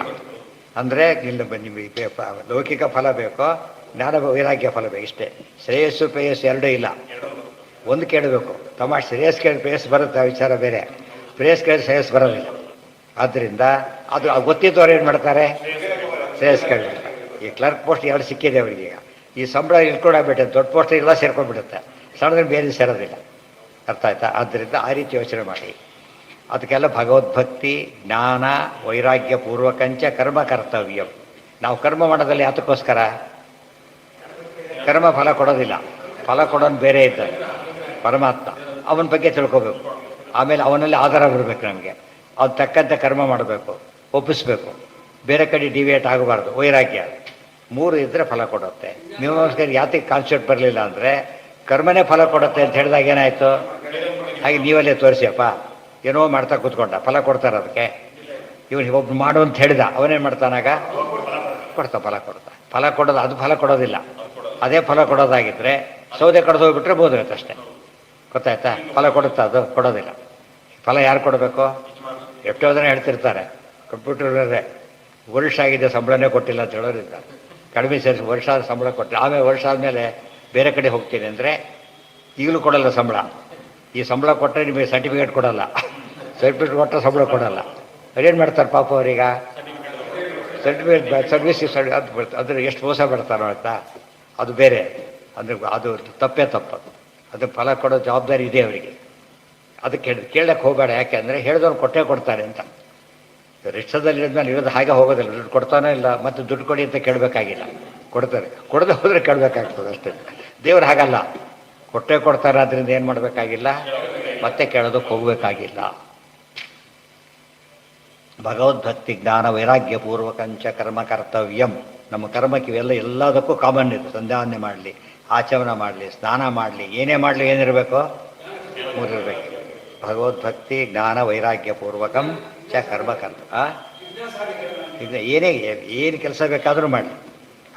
ಅಂದರೆ ನಿಮಗೆ ಲೌಕಿಕ ಫಲ ಬೇಕೋ, ಜ್ಞಾನ ವೈರಾಗ್ಯ ಫಲ ಬೇಕು, ಇಷ್ಟೇ. ಶ್ರೇಯಸ್ಸು ಪ್ರೇಯಸ್ಸು ಎರಡೂ ಇಲ್ಲ. ಒಂದು ಕೇಳಬೇಕು. ತಮಾಷೆ ಶ್ರೇಯಸ್ ಕೇಳಿ ಪ್ರೇಯಸ್ ಬರುತ್ತೆ, ಆ ವಿಚಾರ ಬೇರೆ. ಪ್ರೇಯಸ್ ಕೇಳಿ ಶ್ರೇಯಸ್ ಬರೋದಿಲ್ಲ. ಆದ್ದರಿಂದ ಅದು ಗೊತ್ತಿದ್ದವ್ರು ಏನು ಮಾಡ್ತಾರೆ? ಶ್ರೇಯಸ್ ಕೇಳಿಬಿಡ್ತಾರೆ. ಈ ಕ್ಲರ್ಕ್ ಪೋಸ್ಟ್ ಎರಡು ಸಿಕ್ಕಿದೆ ಅವರಿಗೆ. ಈ ಸಂಬಳ ಇಟ್ಕೊಂಡಾಗ್ಬಿಟ್ಟೆ, ದೊಡ್ಡ ಪೋಸ್ಟ್ ಎಲ್ಲ ಸೇರ್ಕೊಂಡ್ಬಿಡುತ್ತೆ, ಸಣ್ಣದಲ್ಲಿ ಬೇರೆ ಸೇರೋದಿಲ್ಲ. ಅರ್ಥ ಆಯ್ತಾ? ಆದ್ದರಿಂದ ಆ ರೀತಿ ಯೋಚನೆ ಮಾಡಿ. ಅದಕ್ಕೆಲ್ಲ ಭಗವದ್ಭಕ್ತಿ ಜ್ಞಾನ ವೈರಾಗ್ಯ ಪೂರ್ವಕಂಚ ಕರ್ಮ ಕರ್ತವ್ಯಂ. ನಾವು ಕರ್ಮ ಮಾಡೋದಲ್ಲಿ ಯಾತಕ್ಕೋಸ್ಕರ? ಕರ್ಮ ಫಲ ಕೊಡೋದಿಲ್ಲ. ಫಲ ಕೊಡೋನು ಬೇರೆ ಇದ್ದಾನೆ, ಪರಮಾತ್ಮ. ಅವನ ಬಗ್ಗೆ ತಿಳ್ಕೋಬೇಕು. ಆಮೇಲೆ ಅವನಲ್ಲಿ ಆಧಾರ ಬರಬೇಕು ನಮಗೆ. ಅದು ತಕ್ಕಂತೆ ಕರ್ಮ ಮಾಡಬೇಕು, ಒಪ್ಪಿಸ್ಬೇಕು, ಬೇರೆ ಕಡೆ ಡಿವಿಯೇಟ್ ಆಗಬಾರ್ದು. ವೈರಾಗ್ಯ ಮೂರು ಇದ್ದರೆ ಫಲ ಕೊಡುತ್ತೆ. ಮೀಮಾಂಸಕರಿಗೆ ಯಾತಕ್ಕೆ ಕಾನ್ಸೆಪ್ಟ್ ಬರಲಿಲ್ಲ ಅಂದರೆ ಕರ್ಮನೇ ಫಲ ಕೊಡುತ್ತೆ ಅಂತ ಹೇಳಿದಾಗ ಏನಾಯಿತು? ಹಾಗೆ ನೀವಲ್ಲೇ ತೋರಿಸಿಯಪ್ಪ, ಏನೋ ಮಾಡ್ತಾ ಕೂತ್ಕೊಂಡ, ಫಲ ಕೊಡ್ತಾರೆ ಅದಕ್ಕೆ. ಇವನು ಒಬ್ಬ ಮಾಡು ಅಂತ ಹೇಳಿದ, ಅವನೇನು ಮಾಡ್ತಾನಾಗ? ಕೊಡ್ತಾ ಫಲ ಕೊಡ್ತಾ. ಫಲ ಕೊಡೋದು ಅದು ಫಲ ಕೊಡೋದಿಲ್ಲ. ಅದೇ ಫಲ ಕೊಡೋದಾಗಿದ್ದರೆ ಸೌದೆ ಕಡ್ದು ಹೋಗ್ಬಿಟ್ರೆ ಬೋದಿರುತ್ತೆ ಅಷ್ಟೇ. ಗೊತ್ತಾಯ್ತಾ? ಫಲ ಕೊಡುತ್ತಾ? ಅದು ಕೊಡೋದಿಲ್ಲ. ಫಲ ಯಾರು ಕೊಡಬೇಕು? ಎಷ್ಟೋ ಜನ ಹೇಳ್ತಿರ್ತಾರೆ ಕಂಪ್ಯೂಟರ್ರೆ ವರ್ಷ ಆಗಿದೆ ಸಂಬಳನೇ ಕೊಟ್ಟಿಲ್ಲ ಅಂತ ಹೇಳೋರಿದ್ದಾರೆ. ಕಡಿಮೆ ಸೇರಿಸಿ ವರ್ಷ ಸಂಬಳ ಕೊಟ್ಟರೆ ಆಮೇಲೆ ವರ್ಷ ಆದಮೇಲೆ ಬೇರೆ ಕಡೆ ಹೋಗ್ತೀನಿ ಅಂದರೆ ಈಗಲೂ ಕೊಡಲ್ಲ ಸಂಬಳ. ಈ ಸಂಬಳ ಕೊಟ್ಟರೆ ನಿಮಗೆ ಸರ್ಟಿಫಿಕೇಟ್ ಕೊಡಲ್ಲ, ಸರ್ಟಿಫಿಕೇಟ್ ಕೊಟ್ಟರೆ ಸಂಬಳ ಕೊಡಲ್ಲ. ಅದೇನು ಮಾಡ್ತಾರೆ ಪಾಪ ಅವರೀಗ? ಸರ್ಟಿಫಿಕೇಟ್ ಸರ್ವಿಸ್ ಅದು ಬರ್ತದೆ. ಅದ್ರ ಎಷ್ಟು ಮೋಸ ಬಿಡ್ತಾರೋ ಆಯ್ತಾ? ಅದು ಬೇರೆ. ಅಂದರೆ ಅದು ತಪ್ಪೇ ತಪ್ಪದು. ಅದಕ್ಕೆ ಫಲ ಕೊಡೋ ಜವಾಬ್ದಾರಿ ಇದೆ ಅವರಿಗೆ. ಅದಕ್ಕೆ ಕೇಳಕ್ಕೆ ಹೋಗಬೇಡ. ಯಾಕೆ ಅಂದರೆ ಹೇಳಿದವ್ರು ಕೊಟ್ಟೇ ಕೊಡ್ತಾರೆ ಅಂತ. ರಿಕ್ಷಾದಲ್ಲಿ ಇಳಿದ್ಮೇಲೆ ಇರೋದು ಹಾಗೆ ಹೋಗೋದಿಲ್ಲ. ದುಡ್ಡು ಕೊಡ್ತಾನೋ ಇಲ್ಲ, ಮತ್ತು ದುಡ್ಡು ಕೊಡಿ ಅಂತ ಕೇಳಬೇಕಾಗಿಲ್ಲ, ಕೊಡ್ತಾರೆ. ಕೊಡದೆ ಹೋದರೆ ಕೇಳಬೇಕಾಗ್ತದೆ ಅಷ್ಟೇ. ದೇವ್ರು ಹಾಗಲ್ಲ, ಕೊಟ್ಟೇ ಕೊಡ್ತಾರೆ. ಅದರಿಂದ ಏನು ಮಾಡಬೇಕಾಗಿಲ್ಲ, ಮತ್ತೆ ಕೇಳೋದಕ್ಕೆ ಹೋಗಬೇಕಾಗಿಲ್ಲ. ಭಗವದ್ಭಕ್ತಿ ಜ್ಞಾನ ವೈರಾಗ್ಯ ಪೂರ್ವಕಂಚ ಕರ್ಮ ಕರ್ತವ್ಯಂ. ನಮ್ಮ ಕರ್ಮಕ್ಕೆ ಇವೆಲ್ಲ ಎಲ್ಲದಕ್ಕೂ ಕಾಮನ್ ಇದೆ. ಸಂಧ್ಯಾವಂದನೆ ಮಾಡಲಿ, ಆಚಮನ ಮಾಡಲಿ, ಸ್ನಾನ ಮಾಡಲಿ, ಏನೇ ಮಾಡಲಿ ಏನಿರಬೇಕು? ಮೂರಿರಬೇಕು. ಭಗವದ್ಭಕ್ತಿ ಜ್ಞಾನ ವೈರಾಗ್ಯ ಪೂರ್ವಕಂ ಚ ಕರ್ಮ ಕರ್ತ. ಈಗ ಏನು ಕೆಲಸ ಬೇಕಾದರೂ ಮಾಡಿ,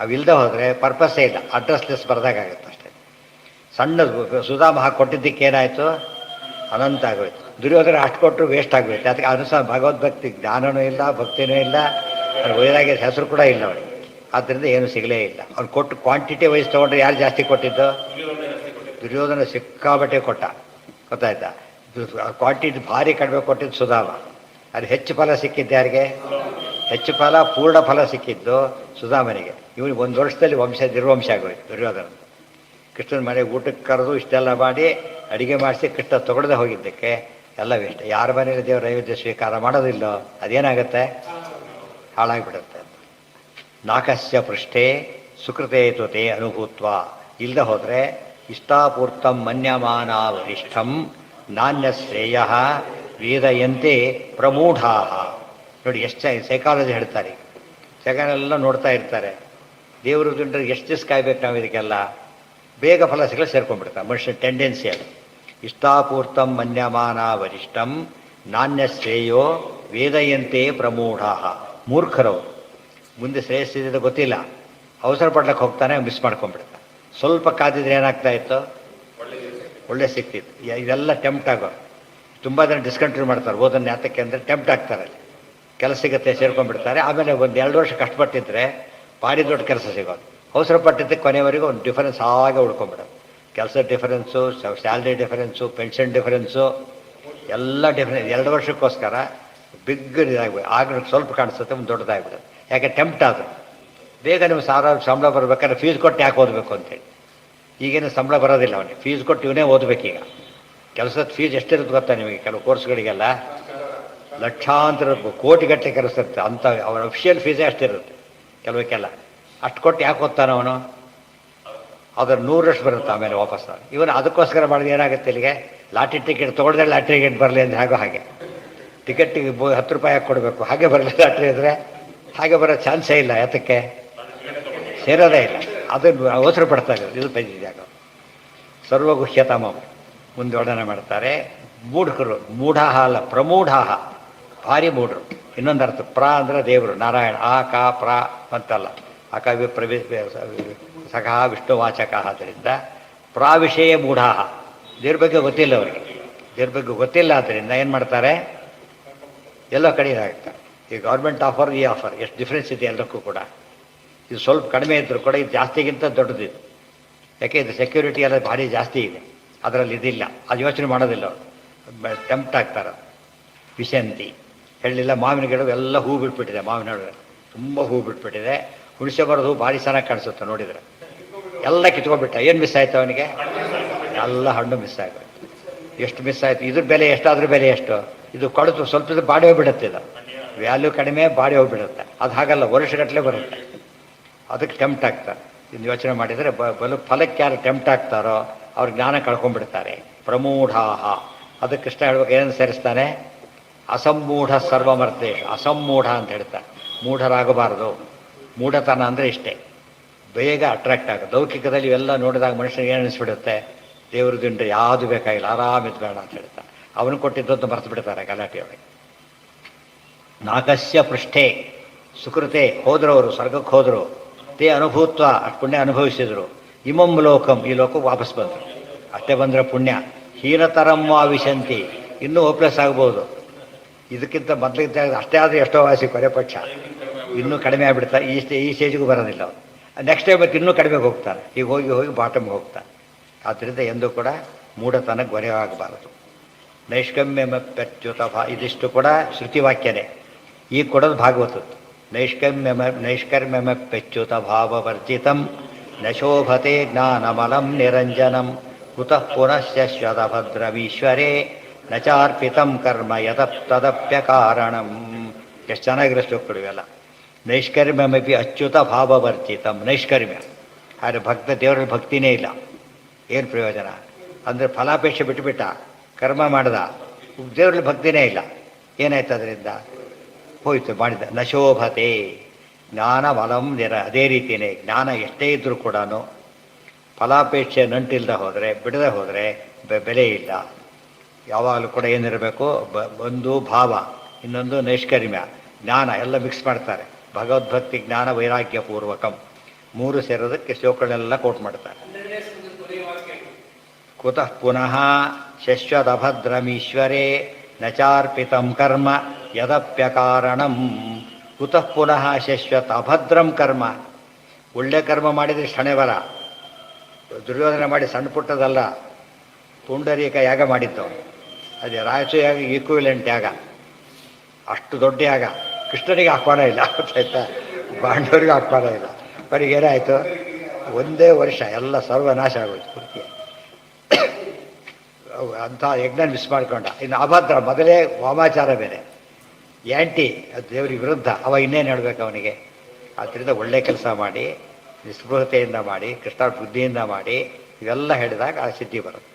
ಅವಿಲ್ಲದೆ ಹೋದರೆ ಪರ್ಪಸ್ಸೇ ಇಲ್ಲ, ಅಡ್ರೆಸ್ಲೆಸ್ ಬರ್ದಾಗುತ್ತೆ ಅಷ್ಟೇ. ಸಣ್ಣದು ಸುಧಾಮ ಹಾಕಿ ಕೊಟ್ಟಿದ್ದಕ್ಕೆ ಏನಾಯಿತು? ಅನಂತ ಆಗೋಯ್ತು. ದುರ್ಯೋಧನ ಅಷ್ಟು ಕೊಟ್ಟರು ವೇಸ್ಟ್ ಆಗೋಯ್ತು. ಅದಕ್ಕೆ ಅನುಸಾರ ಭಗವದ್ಭಕ್ತಿ ಜ್ಞಾನವೂ ಇಲ್ಲ, ಭಕ್ತಿನೂ ಇಲ್ಲ, ವೈರಾಗ್ಯದ ಹೆಸರು ಕೂಡ ಇಲ್ಲ ಅವನಿಗೆ. ಆದ್ದರಿಂದ ಏನು ಸಿಗಲೇ ಇಲ್ಲ. ಅವ್ನು ಕೊಟ್ಟು ಕ್ವಾಂಟಿಟಿ ವೈಸ್ ತೊಗೊಂಡ್ರೆ ಯಾರು ಜಾಸ್ತಿ ಕೊಟ್ಟಿದ್ದು? ದುರ್ಯೋಧನ ಸಿಕ್ಕಾಬಟ್ಟೆ ಕೊಟ್ಟ. ಗೊತ್ತಾಯ್ತಾ? ಕ್ವಾಂಟಿಟಿ ಭಾರಿ ಕಡಿಮೆ ಕೊಟ್ಟಿದ್ದು ಸುಧಾಮ. ಅದು ಹೆಚ್ಚು ಫಲ ಸಿಕ್ಕಿದ್ದು ಯಾರಿಗೆ? ಹೆಚ್ಚು ಫಲ ಪೂರ್ಣ ಫಲ ಸಿಕ್ಕಿದ್ದು ಸುಧಾಮನಿಗೆ. ಇವನಿಗೆ ಒಂದು ವರ್ಷದಲ್ಲಿ ನಿರ್ವಂಶ ಆಗೋಯ್ತು ದುರ್ಯೋಧನ. ಕೃಷ್ಣನ ಮನೆಗೆ ಊಟಕ್ಕೆ ಕರೆದು ಇಷ್ಟೆಲ್ಲ ಮಾಡಿ ಅಡುಗೆ ಮಾಡಿಸಿ ಕೃಷ್ಣ ತೊಗೊಳದೆ ಹೋಗಿದ್ದಕ್ಕೆ ಎಲ್ಲ ವೇಸ್ಟ್. ಯಾರ ಮನೇಲಿ ದೇವರ ನೈವೇದ್ಯ ಸ್ವೀಕಾರ ಮಾಡೋದಿಲ್ಲೋ ಅದೇನಾಗುತ್ತೆ? ಹಾಳಾಗಿಬಿಡುತ್ತೆ. ನಾಕಸ್ಯ ಪೃಷ್ಠೆ ಸುಕೃತೇತು ತೇ ಅನುಭೂತ್ವ. ಇಲ್ಲದೆ ಹೋದರೆ ಇಷ್ಟಾಪೂರ್ತಂ ಮನ್ಯಮಾನ ವರಿಷ್ಠಂ ನಾಣ್ಯ ಶ್ರೇಯ ವೇದಯಂತೆ ಪ್ರಮೂಢಾ. ನೋಡಿ ಎಷ್ಟು ಸೈಕಾಲಜಿ ಹೇಳ್ತಾರೆ. ಜಗನೆಲ್ಲ ನೋಡ್ತಾ ಇರ್ತಾರೆ. ದೇವರು ದುಂಡ್ರಿಗೆ ಎಷ್ಟು ದಿವಸ ಕಾಯ್ಬೇಕು ನಾವು ಇದಕ್ಕೆಲ್ಲ? ಬೇಗ ಫಲ ಸಿಗಲು ಸೇರ್ಕೊಂಡ್ಬಿಡ್ತಾರೆ ಮನುಷ್ಯನ ಟೆಂಡೆನ್ಸಿ ಅದು. ಇಷ್ಟಾಪೂರ್ತಂ ಮನ್ಯಮಾನ ವರಿಷ್ಠಂ ನಾಣ್ಯ ಶ್ರೇಯೋ ವೇದಯಂತೆ ಪ್ರಮೂಢಾ. ಮೂರ್ಖರವರು. ಮುಂದೆ ಶ್ರೇಯಸ್ಸಿದೆ ಗೊತ್ತಿಲ್ಲ, ಅವಸರ ಪಡ್ಲಿಕ್ಕೆ ಹೋಗ್ತಾನೆ, ಮಿಸ್ ಮಾಡ್ಕೊಂಡ್ಬಿಡ್ತಾನೆ. ಸ್ವಲ್ಪ ಕಾದಿದ್ರೆ ಏನಾಗ್ತಾ ಇತ್ತು? ಒಳ್ಳೆ ಸಿಕ್ತಿತ್ತು. ಇದೆಲ್ಲ ಟೆಂಪ್ಟ್ ಆಗೋ, ತುಂಬ ಜನ ಡಿಸ್ಕಂಟಿನ್ಯೂ ಮಾಡ್ತಾರೆ ಓದನ್ನು. ಯಾತಕ್ಕೆ ಅಂದರೆ ಟೆಂಪ್ಟ್ ಆಗ್ತಾರೆ, ಕೆಲಸ ಸಿಗುತ್ತೆ ಸೇರ್ಕೊಂಡ್ಬಿಡ್ತಾರೆ. ಆಮೇಲೆ ಒಂದು 2 ವರ್ಷ ಕಷ್ಟಪಟ್ಟಿದ್ರೆ ಭಾರಿ ದೊಡ್ಡ ಕೆಲಸ ಸಿಗೋದು. ಅವಸರ ಪಟ್ಟಿದ್ದಕ್ಕೆ ಕೊನೆಯವರೆಗೂ ಒಂದು ಡಿಫರೆನ್ಸ್ ಆಗ ಉಳ್ಕೊಂಬಿಡೋದು. ಕೆಲಸದ difference, salary difference, pension difference ಎಲ್ಲ ಡಿಫರೆನ್ಸ್. 2 ವರ್ಷಕ್ಕೋಸ್ಕರ ಬಿಗ್ ಇದಾಗ್ಬೇಕು. ಆಗ ಸ್ವಲ್ಪ ಕಾಣಿಸುತ್ತೆ, ಒಂದು ದೊಡ್ಡದಾಗ್ಬಿಡೋದು. ಯಾಕೆ ಟೆಂಪ್ಟ್ ಆದರು. ಬೇಗ ನೀವು ಸಂಬಳ ಬರ್ಬೇಕಾದ್ರೆ ಫೀಸ್ ಕೊಟ್ಟು ಯಾಕೆ ಓದಬೇಕು ಅಂತೇಳಿ. ಈಗೇನು ಸಂಬಳ ಬರೋದಿಲ್ಲ ಅವನಿಗೆ, ಫೀಸ್ ಕೊಟ್ಟು ಇವನೇ ಓದಬೇಕೀಗ. ಕೆಲಸದ ಫೀಸ್ ಎಷ್ಟಿರುತ್ತೆ ಗೊತ್ತಾ ನಿಮಗೆ? ಕೆಲವು ಕೋರ್ಸ್ಗಳಿಗೆಲ್ಲ ಲಕ್ಷಾಂತರ ಕೋಟಿಗಟ್ಟಲೆ ಕೆಲಸ ಇರುತ್ತೆ. ಅಂಥ ಅವನ ಅಫಿಷಿಯಲ್ ಫೀಸೇ ಅಷ್ಟಿರುತ್ತೆ ಕೆಲವಕ್ಕೆಲ್ಲ. ಅಷ್ಟು ಕೊಟ್ಟು ಯಾಕೆ ಓದ್ತಾನೆ ಅವನು? ಅದ್ರ 100ರಷ್ಟು ಬರುತ್ತೆ ಆಮೇಲೆ ವಾಪಸ್. ಇವನು ಅದಕ್ಕೋಸ್ಕರ ಮಾಡಿದ್ರೆ ಏನಾಗುತ್ತೆ, ಇಲ್ಲಿಗೆ ಲಾಟ್ರಿ ಟಿಕೆಟ್ ತೊಗೊಳ್ದ್ರೆ ಲಾಟ್ರಿ ಟಿಕೆಟ್ ಬರಲಿ ಅಂದರೆ ಹಾಗೋ ಹಾಗೆ. ಟಿಕೆಟಿಗೆ 10 ರೂಪಾಯಿ ಹಾಕಿ ಕೊಡಬೇಕು, ಹಾಗೆ ಬರಲಿ ಲಾಟ್ರಿ ಇದ್ದರೆ. ಹಾಗೆ ಬರೋ ಚಾನ್ಸೇ ಇಲ್ಲ. ಯಾತಕ್ಕೆ? ಸೇರೋದೇ ಇಲ್ಲ. ಅದನ್ನು ಅವಸರ ಪಡ್ತಾರೆ. ಇದು ಬಂದಿದ್ದಾಗ ಸರ್ವಗುಹ್ಯತಮ ಮುಂದೊಡನೆ ಮಾಡ್ತಾರೆ. ಮೂಢಕರು, ಮೂಢಾಹ ಅಲ್ಲ ಪ್ರಮೂಢಾಹ, ಭಾರಿ ಮೂಢರು. ಇನ್ನೊಂದು ಅರ್ಥ, ಪ್ರ ಅಂದರೆ ದೇವರು ನಾರಾಯಣ. ಆ ಕ ಪ್ರ ಅಂತಲ್ಲ, ಆ ಕವಿ ಸಖ ವಿಷ್ಣುವಾಚಕ. ಆದ್ದರಿಂದ ಪ್ರಾವಿಷಯ ಮೂಢಾಹ, ದೇವ್ರ ಬಗ್ಗೆ ಗೊತ್ತಿಲ್ಲ ಅವರಿಗೆ. ದೇವ್ರ ಬಗ್ಗೆ ಗೊತ್ತಿಲ್ಲ ಆದ್ದರಿಂದ ಏನು ಮಾಡ್ತಾರೆ, ಎಲ್ಲ ಕಡೆ ಇದಾಗ್ತಾರೆ. ಈ ಗೌರ್ಮೆಂಟ್ ಆಫರ್, ಈ ಆಫರ್ ಎಷ್ಟು ಡಿಫ್ರೆನ್ಸ್ ಇದೆ ಎಲ್ಲಕ್ಕೂ ಕೂಡ. ಇದು ಸ್ವಲ್ಪ ಕಡಿಮೆ ಇದ್ದರೂ ಕೂಡ ಇದು ಜಾಸ್ತಿಗಿಂತ ದೊಡ್ಡದಿದೆ. ಯಾಕೆ? ಇದು ಸೆಕ್ಯೂರಿಟಿ ಎಲ್ಲ ಭಾರಿ ಜಾಸ್ತಿ ಇದೆ, ಅದರಲ್ಲಿ ಇದಿಲ್ಲ. ಅದು ಯೋಚನೆ ಮಾಡೋದಿಲ್ಲ ಅವರು, ಟೆಂಪ್ಟ್ ಆಗ್ತಾರೆ. ವಿಶಂತಿ ಹೇಳಿಲ್ಲ. ಮಾವಿನ ಗಿಡ ಎಲ್ಲ ಹೂ ಬಿಟ್ಬಿಟ್ಟಿದೆ, ಮಾವಿನ ಗಿಡ ತುಂಬ ಹೂ ಬಿಟ್ಬಿಟ್ಟಿದೆ. ಹುಣಸೆ ಮರದ ಹೂ ಭಾರಿ ಚೆನ್ನಾಗಿ ಕಾಣಿಸುತ್ತೆ ನೋಡಿದರೆ. ಎಲ್ಲ ಕಿತ್ಕೊಂಡ್ಬಿಟ್ಟ. ಏನು ಮಿಸ್ ಆಯಿತು ಅವನಿಗೆ? ಎಲ್ಲ ಹಣ್ಣು ಮಿಸ್ ಆಗೋಯ್ತು. ಎಷ್ಟು ಮಿಸ್ ಆಯಿತು? ಇದ್ರ ಬೆಲೆ ಎಷ್ಟು, ಅದ್ರ ಬೆಲೆ ಎಷ್ಟು? ಇದು ಕೊಡುತ್ತು ಸ್ವಲ್ಪ ಬಾಡಿ ಹೋಗ್ಬಿಡುತ್ತೆ. ಇದು ವ್ಯಾಲ್ಯೂ ಕಡಿಮೆ, ಬಾಡಿ ಹೋಗ್ಬಿಡುತ್ತೆ. ಅದು ಹಾಗಲ್ಲ, ವರ್ಷಗಟ್ಟಲೆ ಬರುತ್ತೆ. ಅದಕ್ಕೆ ಟೆಂಪ್ಟ್ ಆಗ್ತಾರೆ. ಇನ್ನು ಯೋಚನೆ ಮಾಡಿದರೆ ಬಲು ಫಲಕ್ಕೆ ಯಾರು ಟೆಂಪ್ಟ್ ಆಗ್ತಾರೋ ಅವ್ರ ಜ್ಞಾನ ಕಳ್ಕೊಂಡ್ಬಿಡ್ತಾರೆ. ಪ್ರಮೂಢಾಹ. ಅದಕ್ಕೆ ಕೃಷ್ಣ ಹೇಳ್ಬೇಕು, ಏನನ್ನು ಸೇರಿಸ್ತಾನೆ? ಅಸಮ್ಮೂಢ ಸರ್ವಮರ್ಥೇಶ್. ಅಸಮ್ಮೂಢ ಅಂತ ಹೇಳ್ತಾರೆ. ಮೂಢರಾಗಬಾರದು. ಮೂಢತನ ಅಂದರೆ ಇಷ್ಟೇ, ಬೇಗ ಅಟ್ರಾಕ್ಟ್ ಆಗೋದು. ಲೌಕಿಕದಲ್ಲಿ ಇವೆಲ್ಲ ನೋಡಿದಾಗ ಮನುಷ್ಯನಿಗೆ ಏನು ಅನಿಸ್ಬಿಡುತ್ತೆ, ದೇವ್ರ ದಿಂಡ್ರೆ ಯಾವುದು ಬೇಕಾಗಿಲ್ಲ, ಆರಾಮಿದ್ದು ಬೇಡ ಅಂತ ಹೇಳ್ತಾರೆ. ಅವನು ಕೊಟ್ಟಿದ್ದದ್ದು ಮರೆತು ಬಿಡ್ತಾರೆ ಗಲಾಟೆಯೊಳಗೆ. ನಾಗಸ್ಯ ಪೃಷ್ಠೆ ಸುಕೃತೆ, ಹೋದ್ರವರು ಸ್ವರ್ಗಕ್ಕೆ ಹೋದರು. ತೇ ಅನುಭೂತ್ವ, ಅಷ್ಟು ಪುಣ್ಯ ಅನುಭವಿಸಿದರು. ಇಮಂ ಲೋಕಂ, ಈ ಲೋಕಕ್ಕೆ ವಾಪಸ್ ಬಂದರು. ಅಷ್ಟೇ ಬಂದರೆ ಪುಣ್ಯ. ಹೀನತರಂ ವಿಶಂತಿ, ಇನ್ನೂ ಹೋಪ್ಲೆಸ್ ಆಗ್ಬೋದು. ಇದಕ್ಕಿಂತ ಮೊದಲಿಗಿಂತ ಅಷ್ಟೇ ಆದರೆ ಎಷ್ಟೋ ವಾಸಿ ಕೊನೆ ಪಕ್ಷ. ಇನ್ನೂ ಕಡಿಮೆ ಆಗಿಬಿಡ್ತಾರೆ. ಈ ಸ್ಟೇಜಿಗೂ ಬರೋದಿಲ್ಲ ಅವರು. ನೆಕ್ಸ್ಟ್ ಟೈಮ್ ಮತ್ತೆ ಇನ್ನೂ ಕಡಿಮೆಗೆ ಹೋಗ್ತಾರೆ. ಈಗ ಹೋಗಿ ಹೋಗಿ ಬಾಟಮ್ಗೆ ಹೋಗ್ತಾರೆ. ಆದ್ದರಿಂದ ಎಂದೂ ಕೂಡ ಮೂಢತನಕ್ಕೆ ಗೊರೆಯಾಗಬಾರದು. ನೈಷ್ಕಮ್ಯಮಪ್ಯಚ್ಯುತ ಇದಿಷ್ಟು ಕೂಡ ಶ್ರುತಿವಾಕ್ಯನೇ. ಈಗ ಕೊಡೋದು ಭಾಗವತದ್ದು. ನೈಷ್ಕರ್ಮ್ಯಮಪ್ಯಚ್ಯುತ ಭಾವವರ್ಜಿತಂ ನ ಶೋಭತೆ ಜ್ಞಾನಮಲಂ ನಿರಂಜನಂ ಕುತಃ ಪುನಶ್ಯ ಶ್ವತಭದ್ರವೀಶ್ವರೇ ನ ಚಾರ್ಪಿತಂ ಕರ್ಮ ಯತಪ್ತದಪ್ಯಕಾರಣಂ. ಎಷ್ಟು ಚೆನ್ನಾಗಿರೋ ಶ್ಲೋಕಗಳು ಇವೆಲ್ಲ. ನೈಷ್ಕರ್ಮ್ಯಮಪಿ ಅಚ್ಯುತ ಭಾವವರ್ಜಿತಂ. ನೈಷ್ಕರ್ಮ್ಯ ಆದರೆ ಭಕ್ತ, ದೇವರಲ್ಲಿ ಭಕ್ತಿನೇ ಇಲ್ಲ. ಏನು ಪ್ರಯೋಜನ ಅಂದರೆ ಫಲಾಪೇಕ್ಷೆ ಬಿಟ್ಟುಬಿಟ್ಟ, ಕರ್ಮ ಮಾಡ್ದ, ದೇವರಲ್ಲಿ ಭಕ್ತಿನೇ ಇಲ್ಲ. ಏನಾಯ್ತು ಅದರಿಂದ? ಹೋಯ್ತು, ಮಾಡಿದ. ನಶೋಭತೆ ಜ್ಞಾನಮಲಂ ಅದೇ ರೀತಿಯೇ ಜ್ಞಾನ ಎಷ್ಟೇ ಇದ್ದರೂ ಕೂಡ ಫಲಾಪೇಕ್ಷೆ ನಂಟಿಲ್ಲದೆ ಹೋದರೆ, ಬಿಡದೆ ಹೋದರೆ ಬೆಲೆ ಇಲ್ಲ. ಯಾವಾಗಲೂ ಕೂಡ ಏನಿರಬೇಕು? ಒಂದು ಭಾವ, ಇನ್ನೊಂದು ನೈಷ್ಕರ್ಮ್ಯ, ಜ್ಞಾನ ಎಲ್ಲ ಮಿಕ್ಸ್ ಮಾಡ್ತಾರೆ. ಭಗವದ್ಭಕ್ತಿ, ಜ್ಞಾನ, ವೈರಾಗ್ಯ ಪೂರ್ವಕಂ 3 ಸೇರೋದಕ್ಕೆ ಶ್ಲೋಕಗಳೆಲ್ಲ ಕೋಟ್ ಮಾಡ್ತಾರೆ. ಕುತಃ ಪುನಃ ಶಶ್ವತಭದ್ರಮೀಶ್ವರೇ ನ ಚಾರ್ಪಿತಂ ಕರ್ಮ ಯದಪ್ಯಕಾರಣಂ. ಕುತಃ ಪುನಃ ಶಶ್ವತ ಅಭದ್ರಂ ಕರ್ಮ. ಒಳ್ಳೆ ಕರ್ಮ ಮಾಡಿದರೆ ಹಣೆ ಬರ. ದುರ್ಯೋಧನ ಮಾಡಿ ಸಣ್ಣ ಪುಟ್ಟದಲ್ಲ, ಪುಂಡರೀಕ ಯಾಗ ಮಾಡಿದ್ದು. ಅದೇ ರಾಯಸು ಯಾಗ ಈಕ್ವಿಲೆಂಟ್ ಯಾಗ, ಅಷ್ಟು ದೊಡ್ಡ ಯಾಗ. ಕೃಷ್ಣನಿಗೆ ಆಹ್ವಾನ ಇಲ್ಲ, ಗೊತ್ತಾಯ್ತಾ? ಪಾಂಡವರಿಗೆ ಆಹ್ವಾನ ಇಲ್ಲ. ಅವರಿಗೆ ಏನಾಯಿತು? ಒಂದೇ ವರ್ಷ ಎಲ್ಲ ಸರ್ವನಾಶ ಆಗೋಯ್ತು ಪೂರ್ತಿ. ಅಂಥ ಯಜ್ಞ ಮಿಸ್ ಮಾಡ್ಕೊಂಡ. ಇನ್ನು ಅಭದ್ರ, ಮೊದಲೇ ವಾಮಾಚಾರ ಬೇರೆ, ಆ್ಯಂಟಿ, ದೇವರಿಗೆ ವಿರುದ್ಧ. ಅವ ಇನ್ನೇನು ಹೇಳಬೇಕು ಅವನಿಗೆ? ಆದ್ದರಿಂದ ಒಳ್ಳೆ ಕೆಲಸ ಮಾಡಿ, ನಿಸ್ಪೃಹತೆಯಿಂದ ಮಾಡಿ, ಕೃಷ್ಣ ಬುದ್ಧಿಯಿಂದ ಮಾಡಿ, ಇವೆಲ್ಲ ಹೇಳಿದಾಗ ಆ ಸಿದ್ಧಿ ಬರುತ್ತೆ.